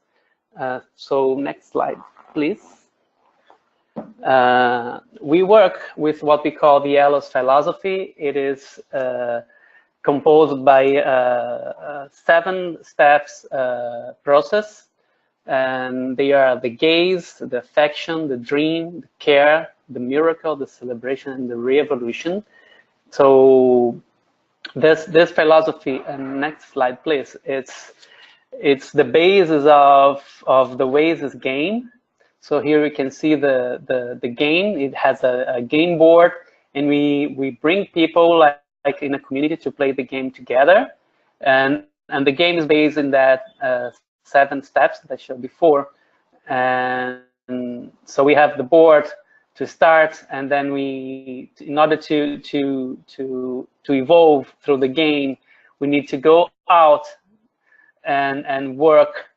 So next slide, please. We work with what we call the ELOS philosophy. It is composed by a 7 steps process, and they are the gaze, the affection, the dream, the care, the miracle, the celebration, and the re-evolution. So this philosophy, and next slide please, it's the basis of the WASE's game. So here we can see the game. It has a game board, and we bring people like in a community to play the game together, and the game is based in that 7 steps that I showed before. And so we have the board to start, and then we, in order to evolve through the game, we need to go out and work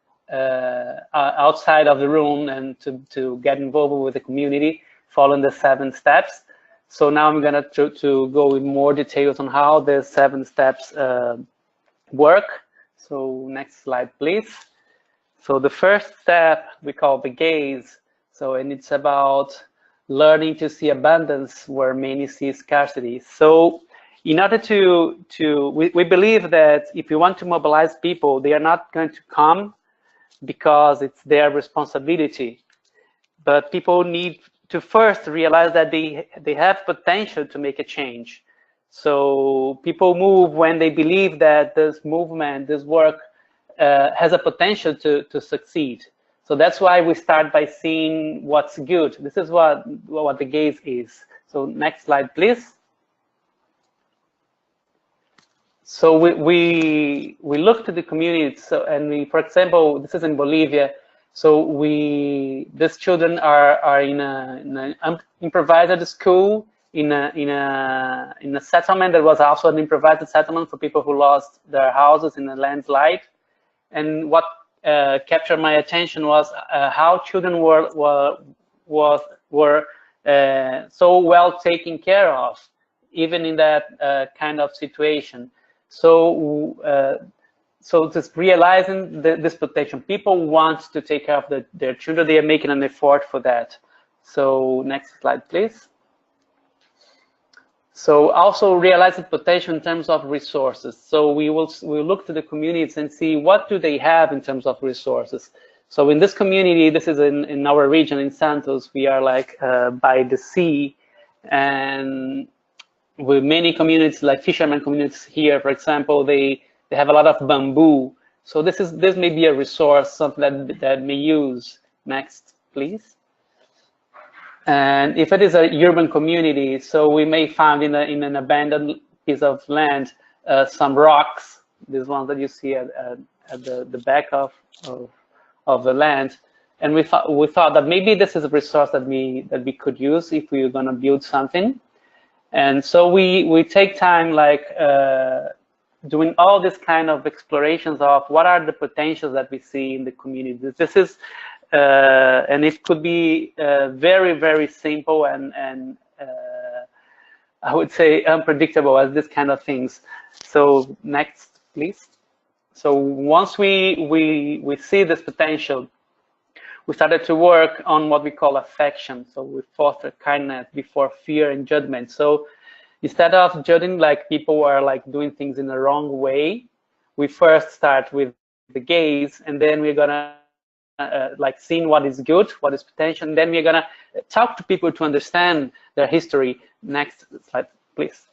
outside of the room and to get involved with the community, following the 7 steps. So now I'm gonna to go in more details on how the 7 steps work. So next slide, please. So the first step we call the gaze. So, and it's about learning to see abundance where many see scarcity. So in order we believe that if you want to mobilize people, they are not going to come because it's their responsibility, but people need to first realize that they have potential to make a change. So people move when they believe that this movement, this work has a potential to succeed. So that's why we start by seeing what's good. This is what the gaze is. So next slide, please. So we look to the community. So, and we, for example, this is in Bolivia. So these children are in an improvised school in a settlement that was also an improvised settlement for people who lost their houses in a landslide. And what captured my attention was how children were so well taken care of, even in that kind of situation. So just realizing this protection, people want to take care of their children. They are making an effort for that. So next slide, please. So also realizing potential in terms of resources. So we'll look to the communities and see what do they have in terms of resources. So in this community, this is in our region in Santos, we are like by the sea, and with many communities like fishermen communities here, for example, they have a lot of bamboo. So this may be a resource, something that may use. Next, please. And if it is a urban community, so we may find in an abandoned piece of land some rocks, these ones that you see at the back of the land. And we thought that maybe this is a resource that we could use if we were going to build something. And so we take time, like doing all this kind of explorations of what are the potentials that we see in the community. This is and it could be very, very simple and I would say unpredictable as this kind of things. So next, please. So once we see this potential, we started to work on what we call affection. So we foster kindness before fear and judgment. So instead of judging like people are like doing things in the wrong way, we first start with the gaze, and then we're gonna like seeing what is good, what is potential, and then we're gonna talk to people to understand their history. Next slide, please.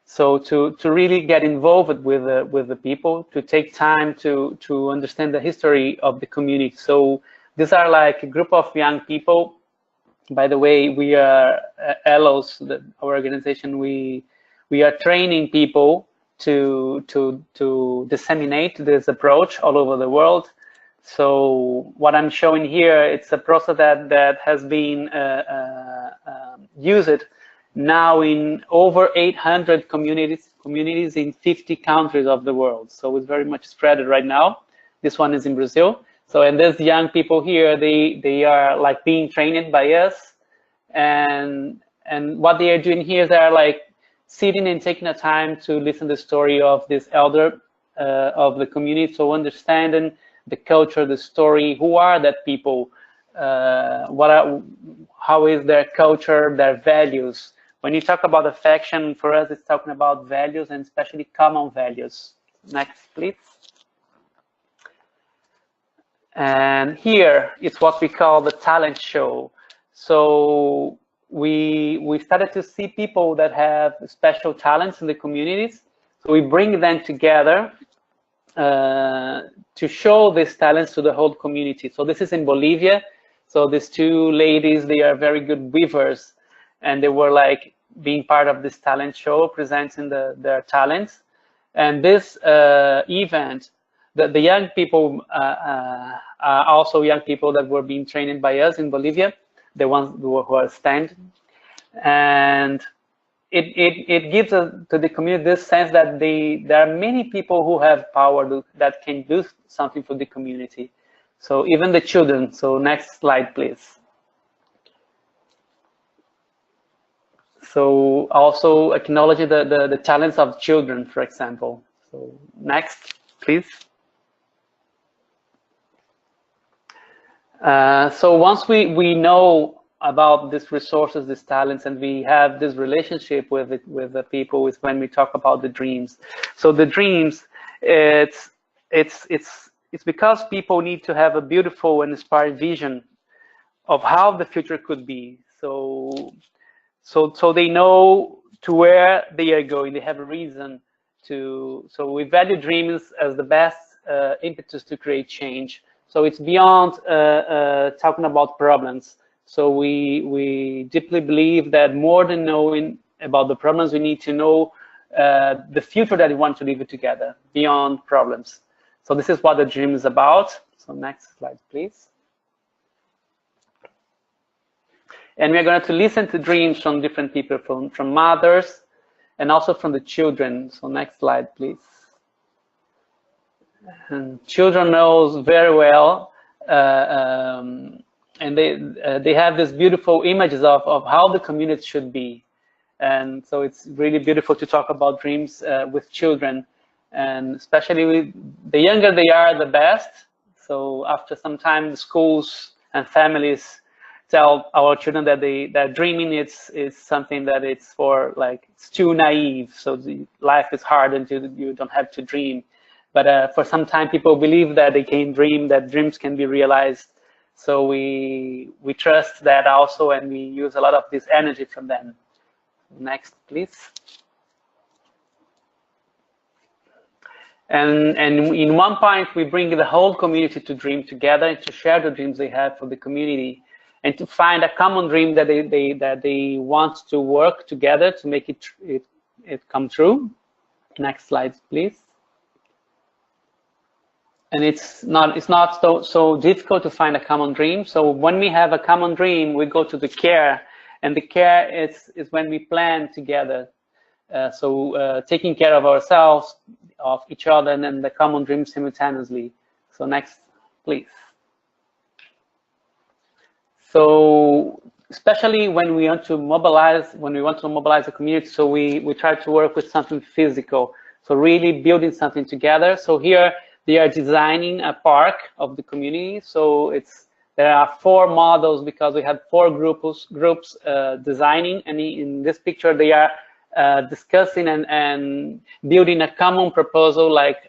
So to really get involved with the people, to take time to understand the history of the community. So these are like a group of young people. By the way, we are ELOS, our organization. We are training people to disseminate this approach all over the world. So what I'm showing here, it's a process that has been used now in over 800 communities in 50 countries of the world. So it's very much spread right now. This one is in Brazil. So, and these young people here, they are like being trained by us, and what they are doing here is they are like sitting and taking the time to listen to the story of this elder of the community, so understanding the culture, the story, who are that people, how is their culture, their values. When you talk about affection, for us, it's talking about values, and especially common values. Next, please. And here it's what we call the talent show. So we started to see people that have special talents in the communities. So we bring them together to show these talents to the whole community. So this is in Bolivia. So these two ladies, they are very good weavers, and they were like being part of this talent show, presenting their talents. And this event, the young people are also young people that were being trained by us in Bolivia, the ones who are standing. And it gives to the community this sense that there are many people who have power that can do something for the community. So even the children. So next slide, please. So also acknowledging the talents of children, for example. So next, please. So once we know about these resources, these talents, and we have this relationship with the people, is when we talk about the dreams. So the dreams, it's because people need to have a beautiful and inspired vision of how the future could be. So they know to where they are going. They have a reason to. So we value dreams as the best impetus to create change. So it's beyond talking about problems. So we deeply believe that more than knowing about the problems, we need to know the future that we want to live together beyond problems. So this is what the dream is about. So next slide, please. And we're going to listen to dreams from different people, from mothers and also from the children. So next slide, please. And children knows very well, and they have these beautiful images of how the community should be. And so it's really beautiful to talk about dreams with children, and especially with the younger they are, the best. So after some time, the schools and families tell our children that dreaming is something that it's for, like, it's too naive. So life is hard until you don't have to dream. But for some time, people believe that they can dream, that dreams can be realized. So we trust that also, and we use a lot of this energy from them. Next, please. And in one point, we bring the whole community to dream together and to share the dreams they have for the community, and to find a common dream that they want to work together to make it come true. Next slide, please. And it's not so difficult to find a common dream. So when we have a common dream, we go to the care, and the care is when we plan together. Taking care of ourselves, of each other, and then the common dream simultaneously. So next, please. So especially when we want to mobilize the community, so we try to work with something physical. So really building something together. So here they are designing a park of the community. So there are 4 models, because we had 4 groups designing, and in this picture they are discussing and building a common proposal, like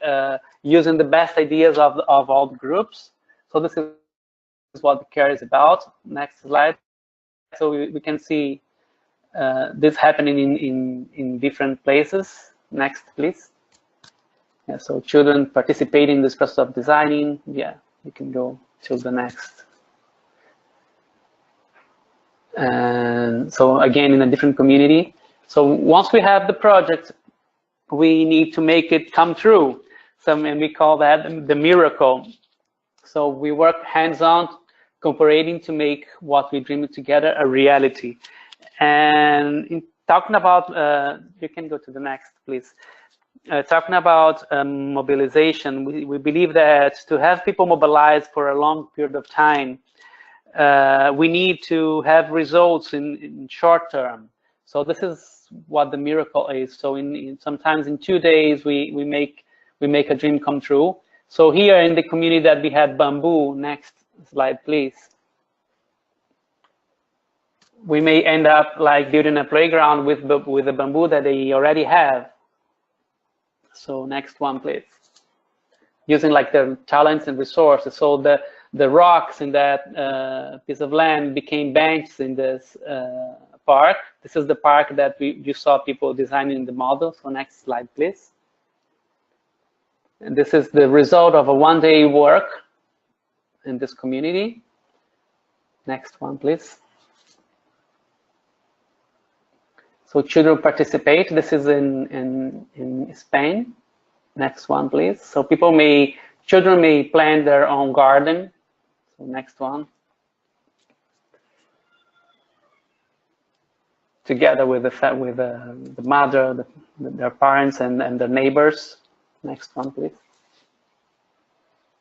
using the best ideas of all the groups. So this is what the care is about. Next slide. So we can see this happening in different places. Next, please. Yeah, so children participate in this process of designing. Yeah, you can go to the next. And so again, in a different community. So once we have the project, we need to make it come true. And we call that the miracle. So we work hands-on, cooperating to make what we dream together a reality. And in talking about, you can go to the next, please. Talking about mobilization, we believe that to have people mobilized for a long period of time, we need to have results in short term. So this is what the miracle is. So sometimes in 2 days we make a dream come true. So here in the community that we had bamboo, next slide please, we may end up like building a playground with the bamboo that they already have. So next one please. Using like their talents and resources. So the rocks in that piece of land became benches in this park. This is the park that you saw people designing the model. So next slide, please. And this is the result of a one-day work in this community. Next one, please. So children participate. This is in Spain. Next one, please. So children may plant their own garden. So next one. Together with the mother, their parents, and their neighbors. Next one, please.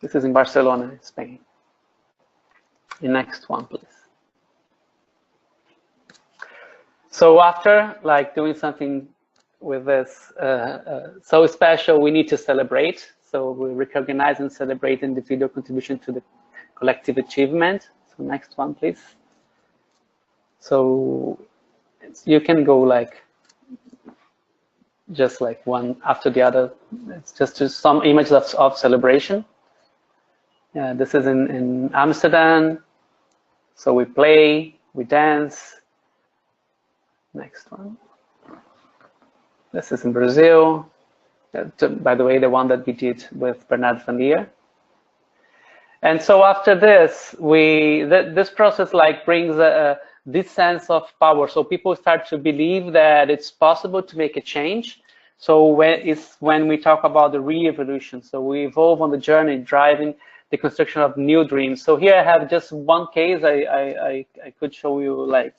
This is in Barcelona, Spain. The next one, please. So after like doing something with this so special, we need to celebrate. So we recognize and celebrate individual contribution to the collective achievement. So next one, please. So you can go like just like one after the other. It's just some images of celebration. This is in Amsterdam. So we play, we dance. Next one. This is in Brazil. By the way, the one that we did with Bernard van Leer. And so after this, this process like brings this sense of power. So people start to believe that it's possible to make a change. So when we talk about the re-evolution, so we evolve on the journey, driving the construction of new dreams. So here I have just one case. I could show you like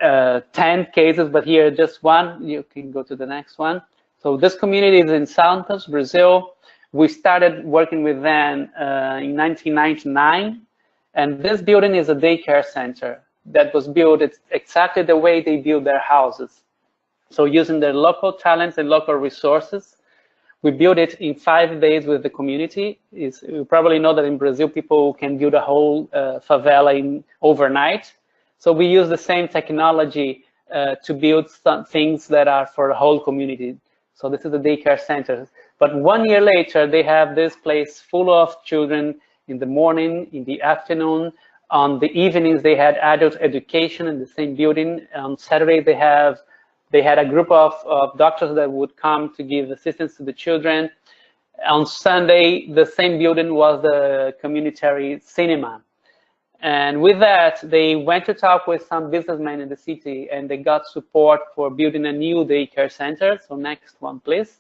10 cases, but here just one. You can go to the next one. So this community is in Santos, Brazil. We started working with them in 1999, and this building is a daycare center that was built exactly the way they build their houses. So using their local talents and local resources, we built it in 5 days with the community. You probably know that in Brazil, people can build a whole favela overnight. So we use the same technology to build some things that are for the whole community. So this is the daycare center. But 1 year later, they have this place full of children in the morning, in the afternoon. On the evenings, they had adult education in the same building. On Saturday, they had a group of doctors that would come to give assistance to the children. On Sunday, the same building was the community cinema. And with that, they went to talk with some businessmen in the city, and they got support for building a new daycare center. So next one, please.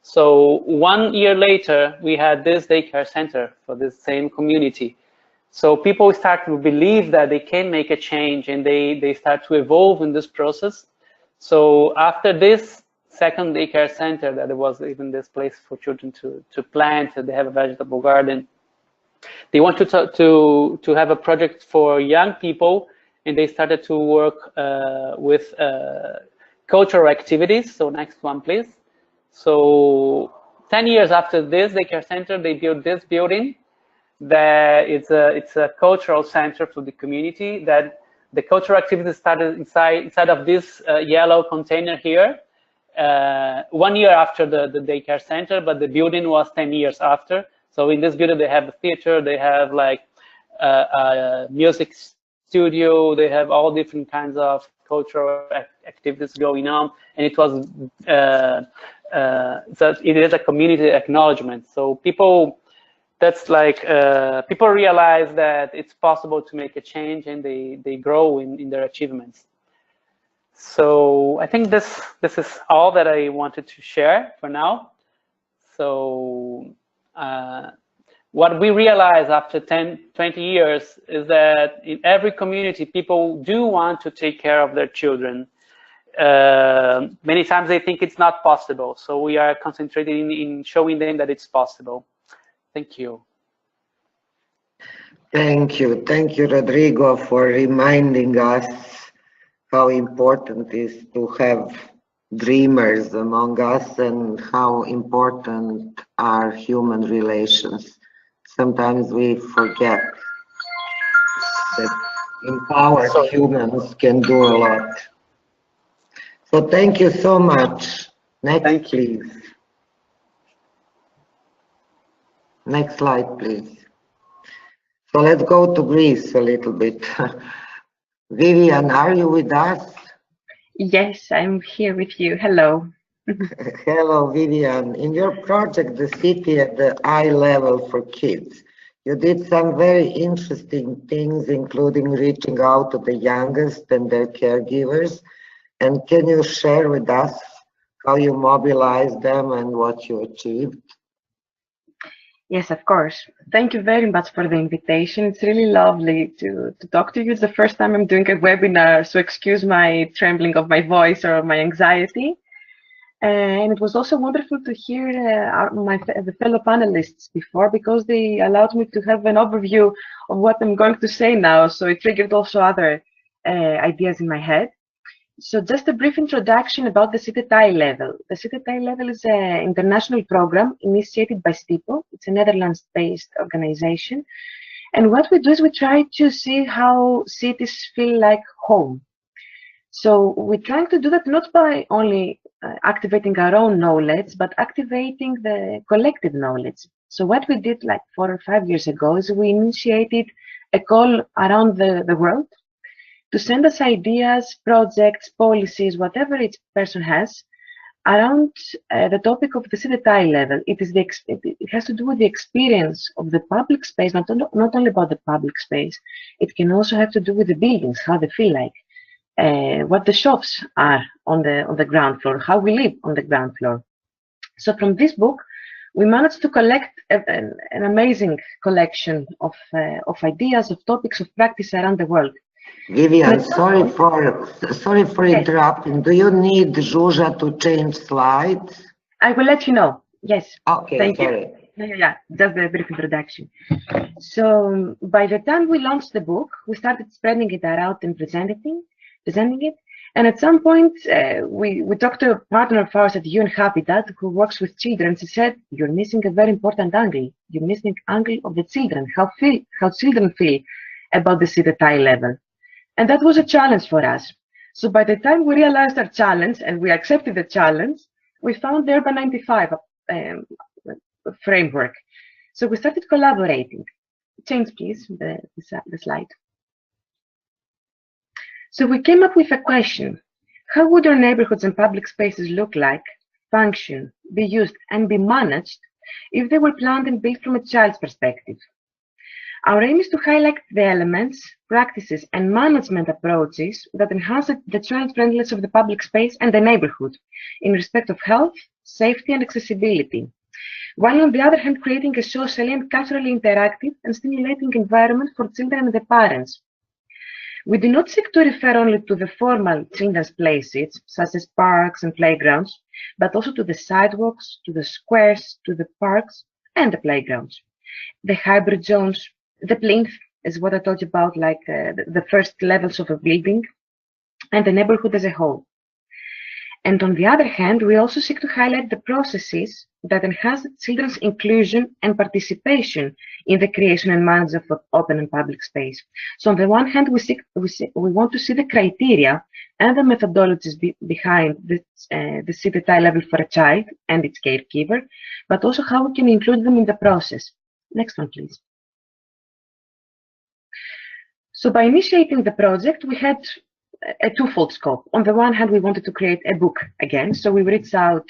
So 1 year later, we had this daycare center for this same community. So people start to believe that they can make a change, and they start to evolve in this process. So after this second daycare center, that it was even this place for children to plant, they have a vegetable garden. They want to have a project for young people, and they started to work with cultural activities. So next one, please. So 10 years after this daycare center, they built this building. That it's a cultural center for the community. That the cultural activities started inside of this yellow container here. 1 year after the daycare center, but the building was 10 years after. So in this building, they have a theater, they have like a music studio, they have all different kinds of cultural activities going on, and it was it is a community acknowledgement. So people, that's like people realize that it's possible to make a change, and they grow in their achievements. So I think this is all that I wanted to share for now. So what we realize after 10-20 years is that in every community, people do want to take care of their children. Many times they think it's not possible. So we are concentrating in showing them that it's possible. Thank you. Thank you. Thank you, Rodrigo, for reminding us how important it is to have dreamers among us and how important are human relations. Sometimes we forget that empowered humans can do a lot. So thank you so much. Next, please. Next slide, please. So let's go to Greece a little bit. Vivian, are you with us? Yes, I'm here with you. Hello. Hello, Vivian. In your project, The City at the Eye Level for Kids, you did some very interesting things, including reaching out to the youngest and their caregivers. And can you share with us how you mobilized them and what you achieved? Yes, of course. Thank you very much for the invitation. It's really lovely to talk to you. It's the first time I'm doing a webinar, so excuse my trembling of my voice or my anxiety. And it was also wonderful to hear the fellow panelists before, because they allowed me to have an overview of what I'm going to say now. So it triggered also other ideas in my head. So just a brief introduction about the City at Eye Level. The City at Eye Level is an international program initiated by STIPO. It's a Netherlands-based organization. And what we do is we try to see how cities feel like home. So we're trying to do that not by only activating our own knowledge, but activating the collective knowledge. So what we did like 4 or 5 years ago is we initiated a call around the world to send us ideas, projects, policies, whatever each person has, around the topic of the City at Eye Level. It has to do with the experience of the public space, not only about the public space. It can also have to do with the buildings, how they feel like. what the shops are on the ground floor, how we live on the ground floor. So from this book, we managed to collect an amazing collection of ideas, of topics of practice around the world. Vivian, sorry for interrupting. Do you need Zsuzsa to change slides? I will let you know. Yes. Okay, thank sorry. you. Yeah, just a brief introduction. So by the time we launched the book, we started spreading it around and presenting it. And at some point, we talked to a partner of ours at UN Habitat who works with children. She said, "You're missing a very important angle. You're missing angle of the children. How children feel about the seed at eye level." And that was a challenge for us. So by the time we realized our challenge and we accepted the challenge, we found the Urban 95 framework. So we started collaborating. Change, please, the slide. So we came up with a question. How would our neighborhoods and public spaces look like, function, be used, and be managed if they were planned and built from a child's perspective? Our aim is to highlight the elements, practices, and management approaches that enhance the child-friendliness of the public space and the neighborhood in respect of health, safety, and accessibility, while on the other hand creating a socially and culturally interactive and stimulating environment for children and their parents. We do not seek to refer only to the formal children's places, such as parks and playgrounds, but also to the sidewalks, to the squares, to the parks, and the playgrounds. The hybrid zones, the plinth is what I told you about, like the first levels of a building, and the neighborhood as a whole. And on the other hand, we also seek to highlight the processes that enhance children's inclusion and participation in the creation and management of open and public space. So on the one hand, we want to see the criteria and the methodologies behind the seed at eye level for a child and its caregiver, but also how we can include them in the process. Next one, please. So by initiating the project, we had a twofold scope. On the one hand, we wanted to create a book again, so we reached out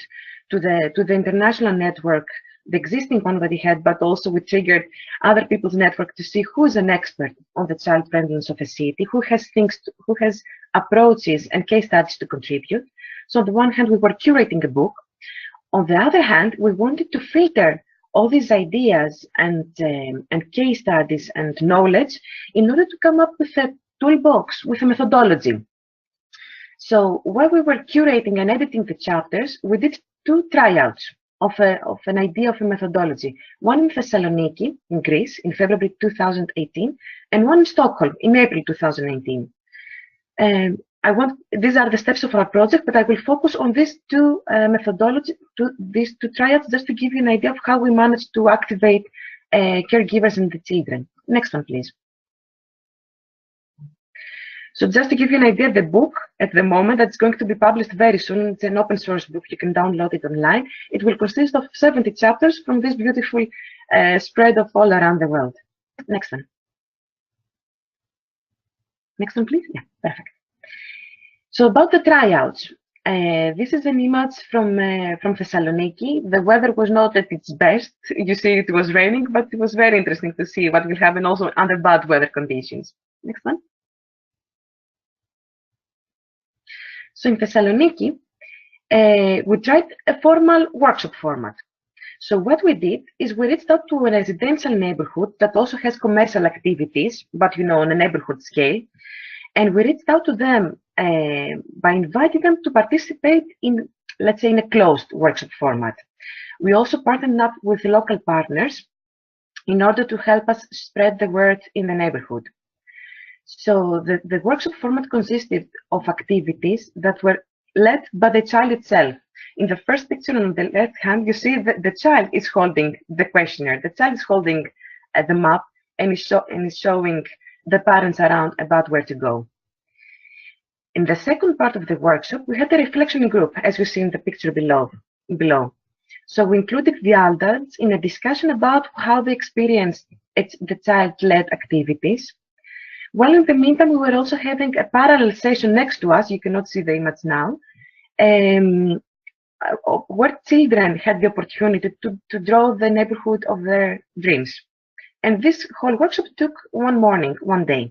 to the international network, the existing one that we had, but also we triggered other people's network to see who's an expert on the child friendliness of a city, who has approaches and case studies to contribute. So on the one hand, we were curating a book. On the other hand, we wanted to filter all these ideas and case studies and knowledge in order to come up with a toolbox, with a methodology. So while we were curating and editing the chapters, we did two tryouts of an idea of a methodology. One in Thessaloniki, in Greece, in February 2018, and one in Stockholm, in April 2019. These are the steps of our project, but I will focus on these two these two tryouts, just to give you an idea of how we managed to activate caregivers and the children. Next one, please. So just to give you an idea, the book at the moment that's going to be published very soon, it's an open source book, you can download it online. It will consist of 70 chapters from this beautiful spread of all around the world. Next one. Next one, please. Yeah, perfect. So about the tryouts, this is an image from Thessaloniki. The weather was not at its best. You see it was raining, but it was very interesting to see what will happen also under bad weather conditions. Next one. So in Thessaloniki, we tried a formal workshop format. So what we did is we reached out to a residential neighborhood that also has commercial activities, but on a neighborhood scale. And we reached out to them by inviting them to participate in, let's say, in a closed workshop format. We also partnered up with local partners in order to help us spread the word in the neighborhood. So the workshop format consisted of activities that were led by the child itself. In the first picture on the left hand, you see that the child is holding the questionnaire. The child is holding the map and is showing the parents around about where to go. In the second part of the workshop, we had a reflection group, as you see in the picture below. So we included the adults in a discussion about how they experienced the child-led activities. While in the meantime, we were also having a parallel session next to us, you cannot see the image now, where children had the opportunity to draw the neighborhood of their dreams. And this whole workshop took one morning, one day.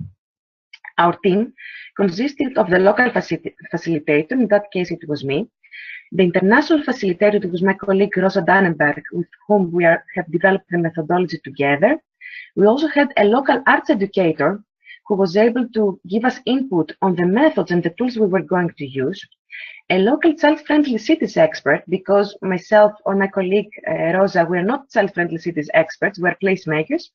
Our team consisted of the local facilitator, in that case it was me, the international facilitator, it was my colleague Rosa Dannenberg, with whom we have developed the methodology together. We also had a local arts educator who was able to give us input on the methods and the tools we were going to use. A local child-friendly cities expert, because myself or my colleague Rosa, we are not child-friendly cities experts, we are placemakers,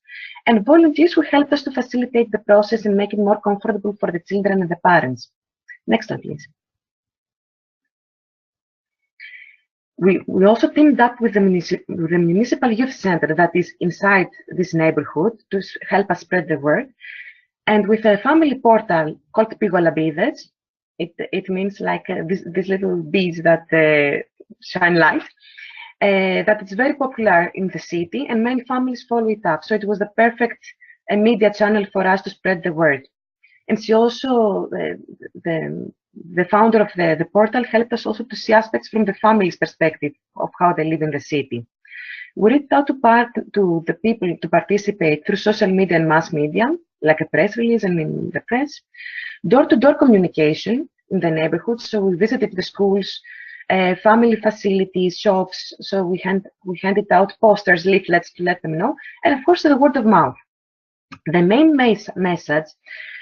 and volunteers who helped us to facilitate the process and make it more comfortable for the children and the parents. Next one, please. We also teamed up with the municipal youth center that is inside this neighborhood to help us spread the word, and with a family portal called Pigolabides. It means like these little bees that shine light, that it's very popular in the city and many families follow it up. So it was the perfect media channel for us to spread the word. And she also, the founder of the portal, helped us also to see aspects from the family's perspective of how they live in the city. We reached out to the people to participate through social media and mass media, like a press release and in the press, door-to-door communication in the neighborhood. So we visited the schools, family facilities, shops. So we handed out posters, leaflets to let them know, and of course the word of mouth. The main message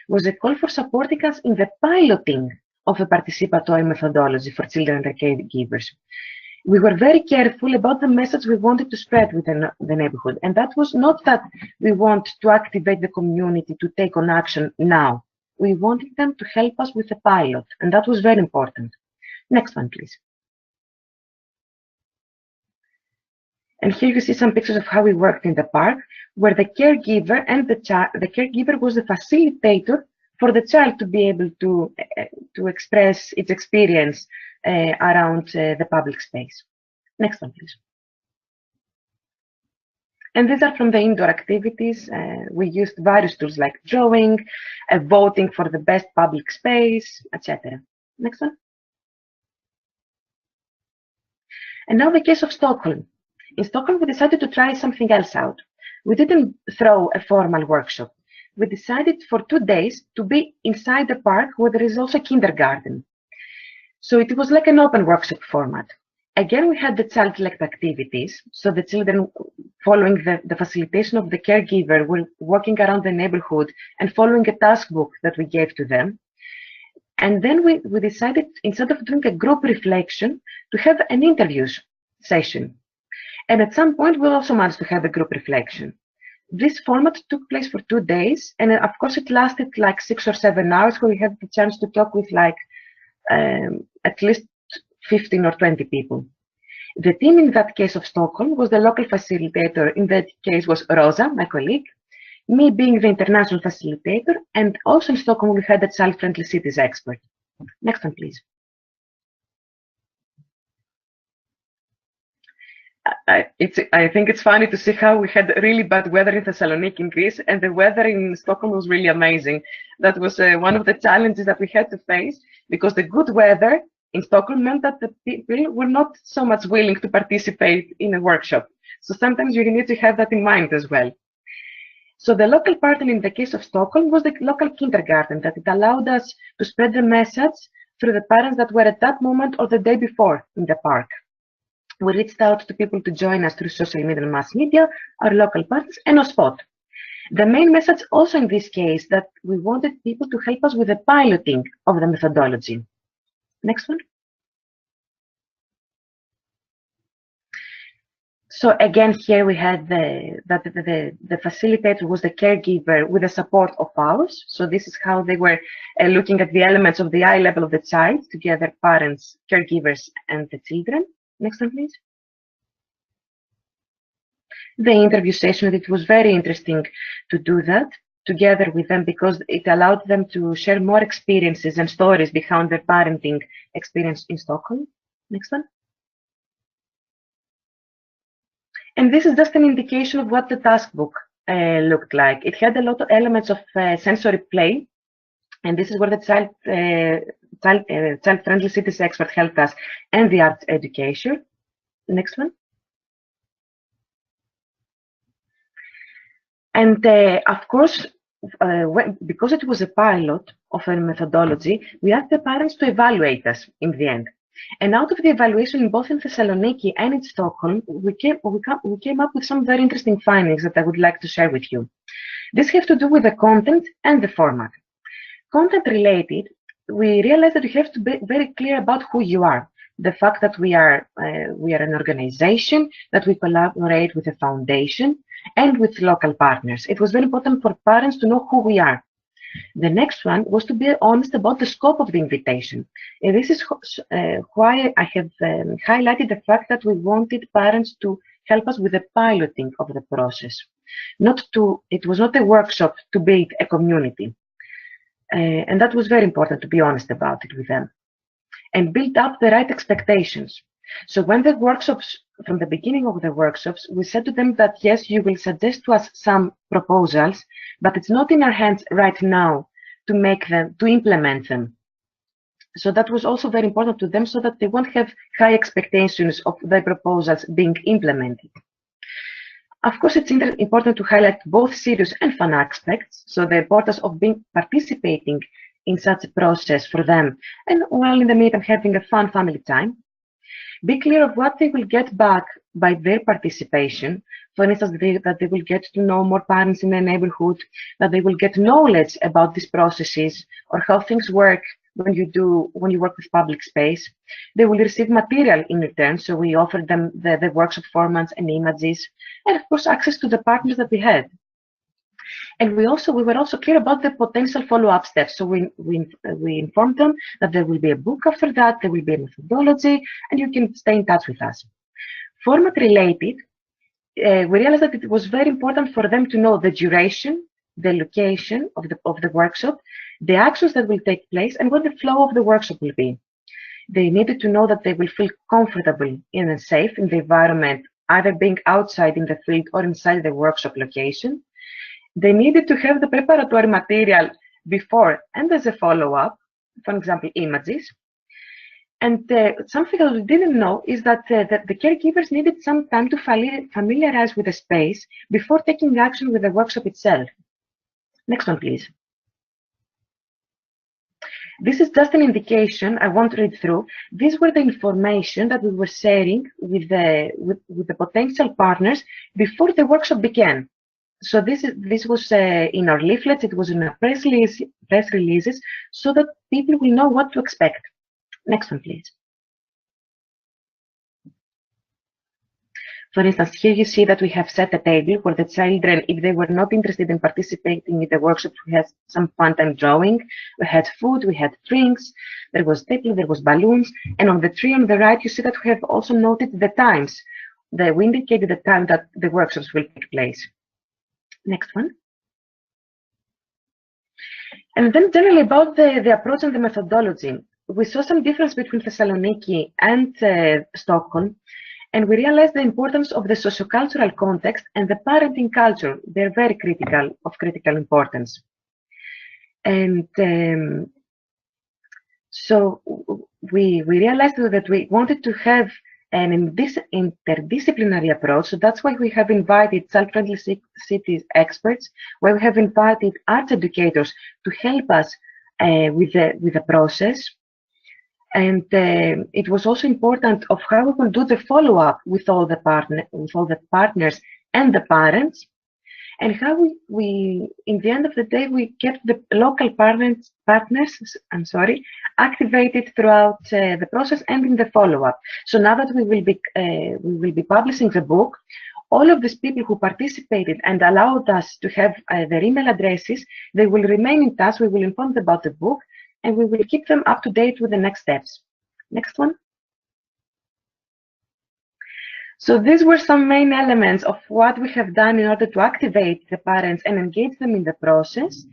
was a call for supporting us in the piloting of a participatory methodology for children and caregivers. We were very careful about the message we wanted to spread within the neighborhood. And that was not that we want to activate the community to take on action now. We wanted them to help us with the pilot. And that was very important. Next one, please. And here you see some pictures of how we worked in the park, where the caregiver and the caregiver was the facilitator for the child to be able to express its experience around the public space. Next one, please. And these are from the indoor activities. We used various tools like drawing, voting for the best public space, etc. Next one. And now the case of Stockholm. In Stockholm, we decided to try something else out. We didn't throw a formal workshop. We decided for 2 days to be inside the park where there is also a kindergarten. So it was like an open workshop format. Again, we had the child-led activities. So the children, following the facilitation of the caregiver, were walking around the neighborhood and following a task book that we gave to them. And then we decided, instead of doing a group reflection, to have an interviews session. And at some point, we also managed to have a group reflection. This format took place for 2 days, and of course it lasted like 6 or 7 hours, where we had the chance to talk with like at least 15 or 20 people. The team in that case of Stockholm was the local facilitator. In that case was Rosa, my colleague, me being the international facilitator, and also in Stockholm we had a child-friendly cities expert. Next one, please. I think it's funny to see how we had really bad weather in Thessaloniki in Greece, and the weather in Stockholm was really amazing. That was one of the challenges that we had to face, because the good weather in Stockholm meant that the people were not so much willing to participate in a workshop. So sometimes you need to have that in mind as well. So the local partner in the case of Stockholm was the local kindergarten, that it allowed us to spread the message through the parents that were at that moment or the day before in the park. We reached out to people to join us through social media and mass media, our local partners, and on spot. The main message also in this case that we wanted people to help us with the piloting of the methodology. Next one. So again, here we had the facilitator was the caregiver with the support of ours. So this is how they were looking at the elements of the eye level of the child, together parents, caregivers, and the children. Next one, please. The interview session, it was very interesting to do that together with them, because it allowed them to share more experiences and stories behind their parenting experience in Stockholm. Next one. And this is just an indication of what the task book looked like. It had a lot of elements of sensory play, and this is where the child-friendly cities expert helped us, and the arts education. Next one. And of course, because it was a pilot of a methodology, we asked the parents to evaluate us in the end. And out of the evaluation, both in Thessaloniki and in Stockholm, we came up with some very interesting findings that I would like to share with you. This has to do with the content and the format. Content related, we realized that you have to be very clear about who you are. The fact that we are an organization, that we collaborate with a foundation and with local partners. It was very important for parents to know who we are. The next one was to be honest about the scope of the invitation. And this is why I have highlighted the fact that we wanted parents to help us with the piloting of the process. It was not a workshop to build a community. And that was very important to be honest about it with them. And build up the right expectations. So when the workshops, from the beginning of the workshops, we said to them that yes, you will suggest to us some proposals, but it's not in our hands right now to implement them. So that was also very important to them so that they won't have high expectations of their proposals being implemented. Of course, it's important to highlight both serious and fun aspects, so the importance of participating in such a process for them, and while in the meantime having a fun family time. Be clear of what they will get back by their participation. For instance, that they will get to know more parents in their neighborhood, that they will get knowledge about these processes or how things work when you work with public space. They will receive material in return, so we offer them the workshop formats and images, and of course access to the partners that we had. And we were also clear about the potential follow-up steps. So we informed them that there will be a book after that, there will be a methodology, and you can stay in touch with us. Format related, we realized that it was very important for them to know the duration, the location of the workshop, the actions that will take place, and what the flow of the workshop will be. They needed to know that they will feel comfortable and safe in the environment, either being outside in the field or inside the workshop location. They needed to have the preparatory material before and as a follow-up, for example, images. And something that we didn't know is that the caregivers needed some time to familiarize with the space before taking action with the workshop itself. Next one, please. This is just an indication. I won't read through. These were the information that we were sharing with the potential partners before the workshop began. So this was in our leaflets, it was in our press releases, so that people will know what to expect. Next one, please. For instance, here you see that we have set a table where the children, if they were not interested in participating in the workshop, we had some fun time drawing, we had food, we had drinks, there was table, there was balloons, and on the tree on the right, you see that we have also noted the times. We indicated the time that the workshops will take place. Next one. And then generally about the approach and the methodology. We saw some difference between Thessaloniki and Stockholm, and we realized the importance of the sociocultural context and the parenting culture. They're very critical importance. And so we realized that we wanted to have an interdisciplinary approach. So that's why we have invited child-friendly cities experts, where we have invited arts educators to help us with the process. And it was also important of how we will do the follow-up with all the partners and the parents, and how we in the end of the day we kept the local partners activated throughout the process and in the follow-up. So now that we will be publishing the book, all of these people who participated and allowed us to have their email addresses, they will remain in touch. We will inform them about the book, and we will keep them up to date with the next steps. Next one. So these were some main elements of what we have done in order to activate the parents and engage them in the process.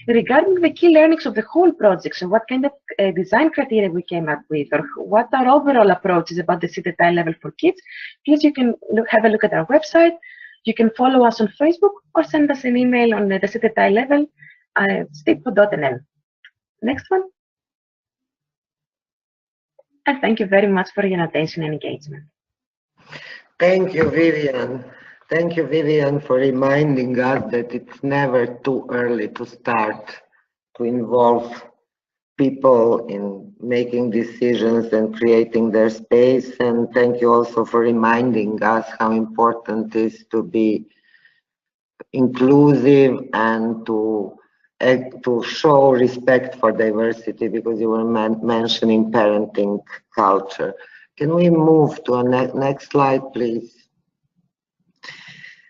Regarding the key learnings of the whole project, so what kind of design criteria we came up with, or what our overall approach is about the city eye level for kids, please you can have a look at our website. You can follow us on Facebook or send us an email on the city eye level, stipo.nl. Next one. And thank you very much for your attention and engagement. Thank you, Vivian. Thank you, Vivian, for reminding us that it's never too early to start to involve people in making decisions and creating their space. And thank you also for reminding us how important it is to be inclusive and to show respect for diversity, because you were mentioning parenting culture. Can we move to a next slide, please?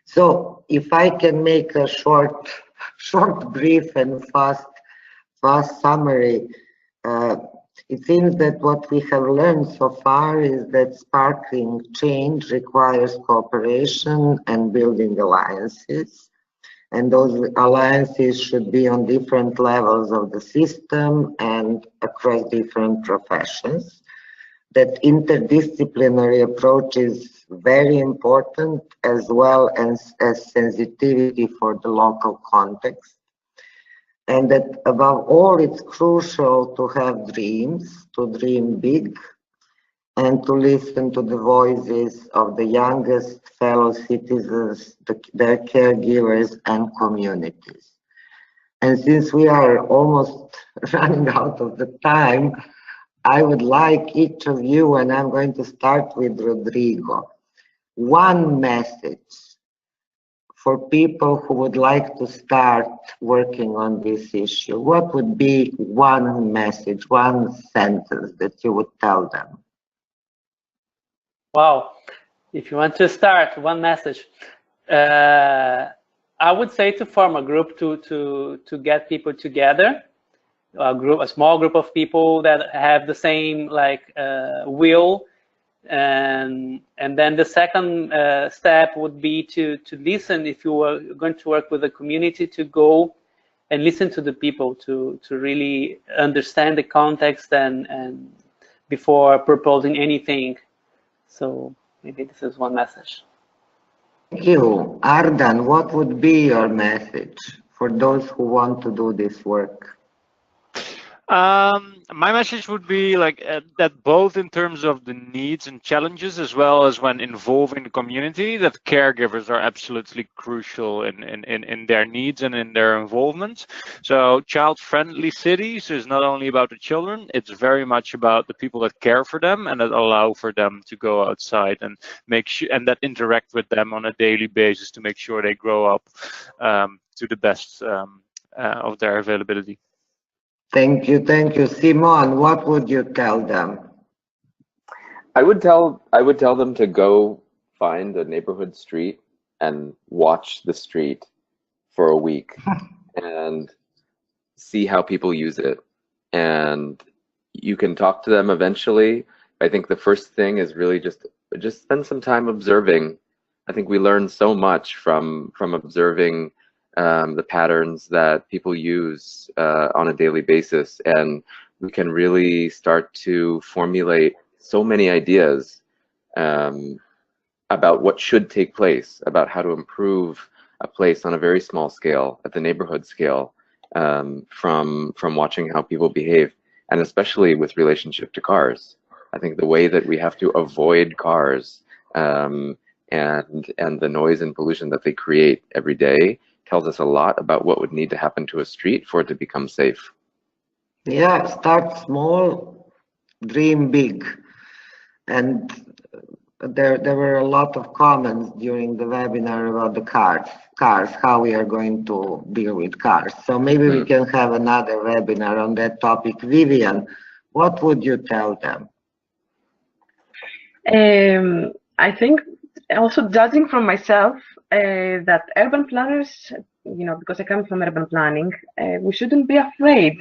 So if I can make a short, brief and fast summary, it seems that what we have learned so far is that sparking change requires cooperation and building alliances. And those alliances should be on different levels of the system and across different professions. That interdisciplinary approach is very important, as well as sensitivity for the local context. And that above all, it's crucial to have dreams, to dream big, and to listen to the voices of the youngest fellow citizens, their caregivers and communities. And since we are almost running out of the time, I would like each of you, and I'm going to start with Rodrigo, one message for people who would like to start working on this issue. What would be one message, one sentence that you would tell them? Wow, if you want to start, one message. I would say to form a group to get people together, a small group of people that have the same will, and then the second step would be to listen. If you are going to work with the community, to go and listen to the people, to really understand the context and before proposing anything. So maybe this is one message. Thank you. Ardan, what would be your message for those who want to do this work? My message would be that both in terms of the needs and challenges, as well as when involving the community, that caregivers are absolutely crucial in their needs and in their involvement. So child-friendly cities is not only about the children, it's very much about the people that care for them and that allow for them to go outside and make sure, and that interact with them on a daily basis to make sure they grow up to the best of their availability. Thank you. Simon, what would you tell them? I would tell them to go find a neighborhood street and watch the street for a week and see how people use it. And you can talk to them eventually. I think the first thing is really just spend some time observing. I think we learn so much from observing the patterns that people use on a daily basis, and we can really start to formulate so many ideas about what should take place, about how to improve a place on a very small scale, at the neighborhood scale, from watching how people behave, and especially with relationship to cars. I think the way that we have to avoid cars and the noise and pollution that they create every day tells us a lot about what would need to happen to a street for it to become safe. Yeah, start small, dream big. And there were a lot of comments during the webinar about the cars, how we are going to deal with cars. So maybe we can have another webinar on that topic. Vivian, what would you tell them? I think also, judging from myself, that urban planners, because I come from urban planning, we shouldn't be afraid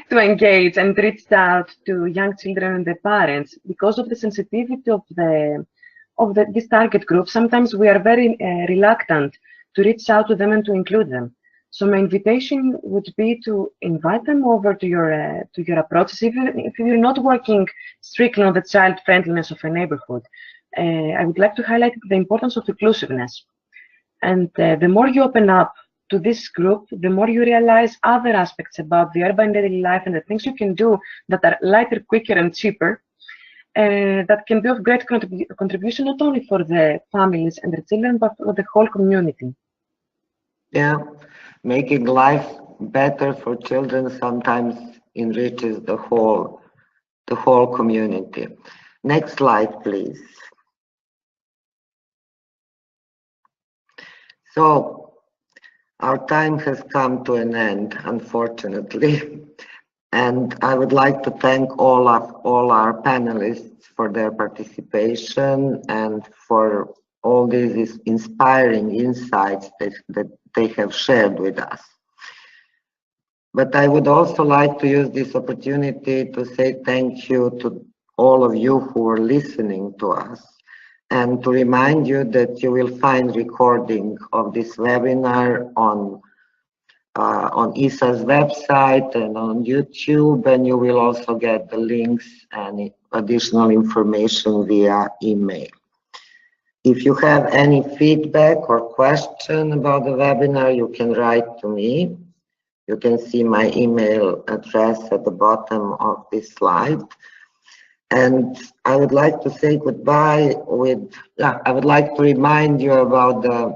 to engage and reach out to young children and their parents because of the sensitivity of this target group. Sometimes we are very reluctant to reach out to them and to include them. So my invitation would be to invite them over to your approaches, even if you're not working strictly on the child friendliness of a neighborhood. I would like to highlight the importance of inclusiveness. And the more you open up to this group, the more you realize other aspects about the urban daily life and the things you can do that are lighter, quicker, and cheaper. that can be of great contribution not only for the families and the children, but for the whole community. Yeah, making life better for children sometimes enriches the whole community. Next slide, please. So our time has come to an end, unfortunately, and I would like to thank all our panelists for their participation and for all these inspiring insights that they have shared with us. But I would also like to use this opportunity to say thank you to all of you who are listening to us, and to remind you that you will find recording of this webinar on ISA's website and on YouTube, and you will also get the links and additional information via email. If you have any feedback or question about the webinar, you can write to me. You can see my email address at the bottom of this slide. And I would like to say goodbye I would like to remind you about the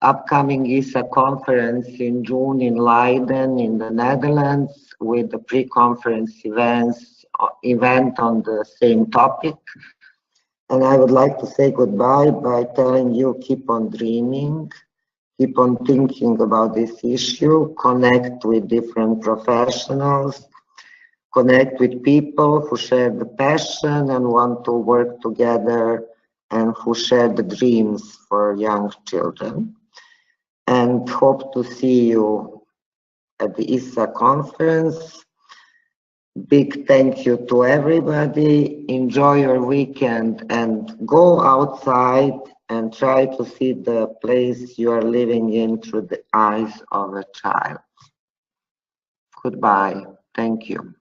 upcoming ISA conference in June in Leiden in the Netherlands, with the pre-conference event on the same topic. And I would like to say goodbye by telling you, keep on dreaming, keep on thinking about this issue, connect with different professionals, connect with people who share the passion and want to work together and who share the dreams for young children. And hope to see you at the ISA conference. Big thank you to everybody. Enjoy your weekend and go outside and try to see the place you are living in through the eyes of a child. Goodbye. Thank you.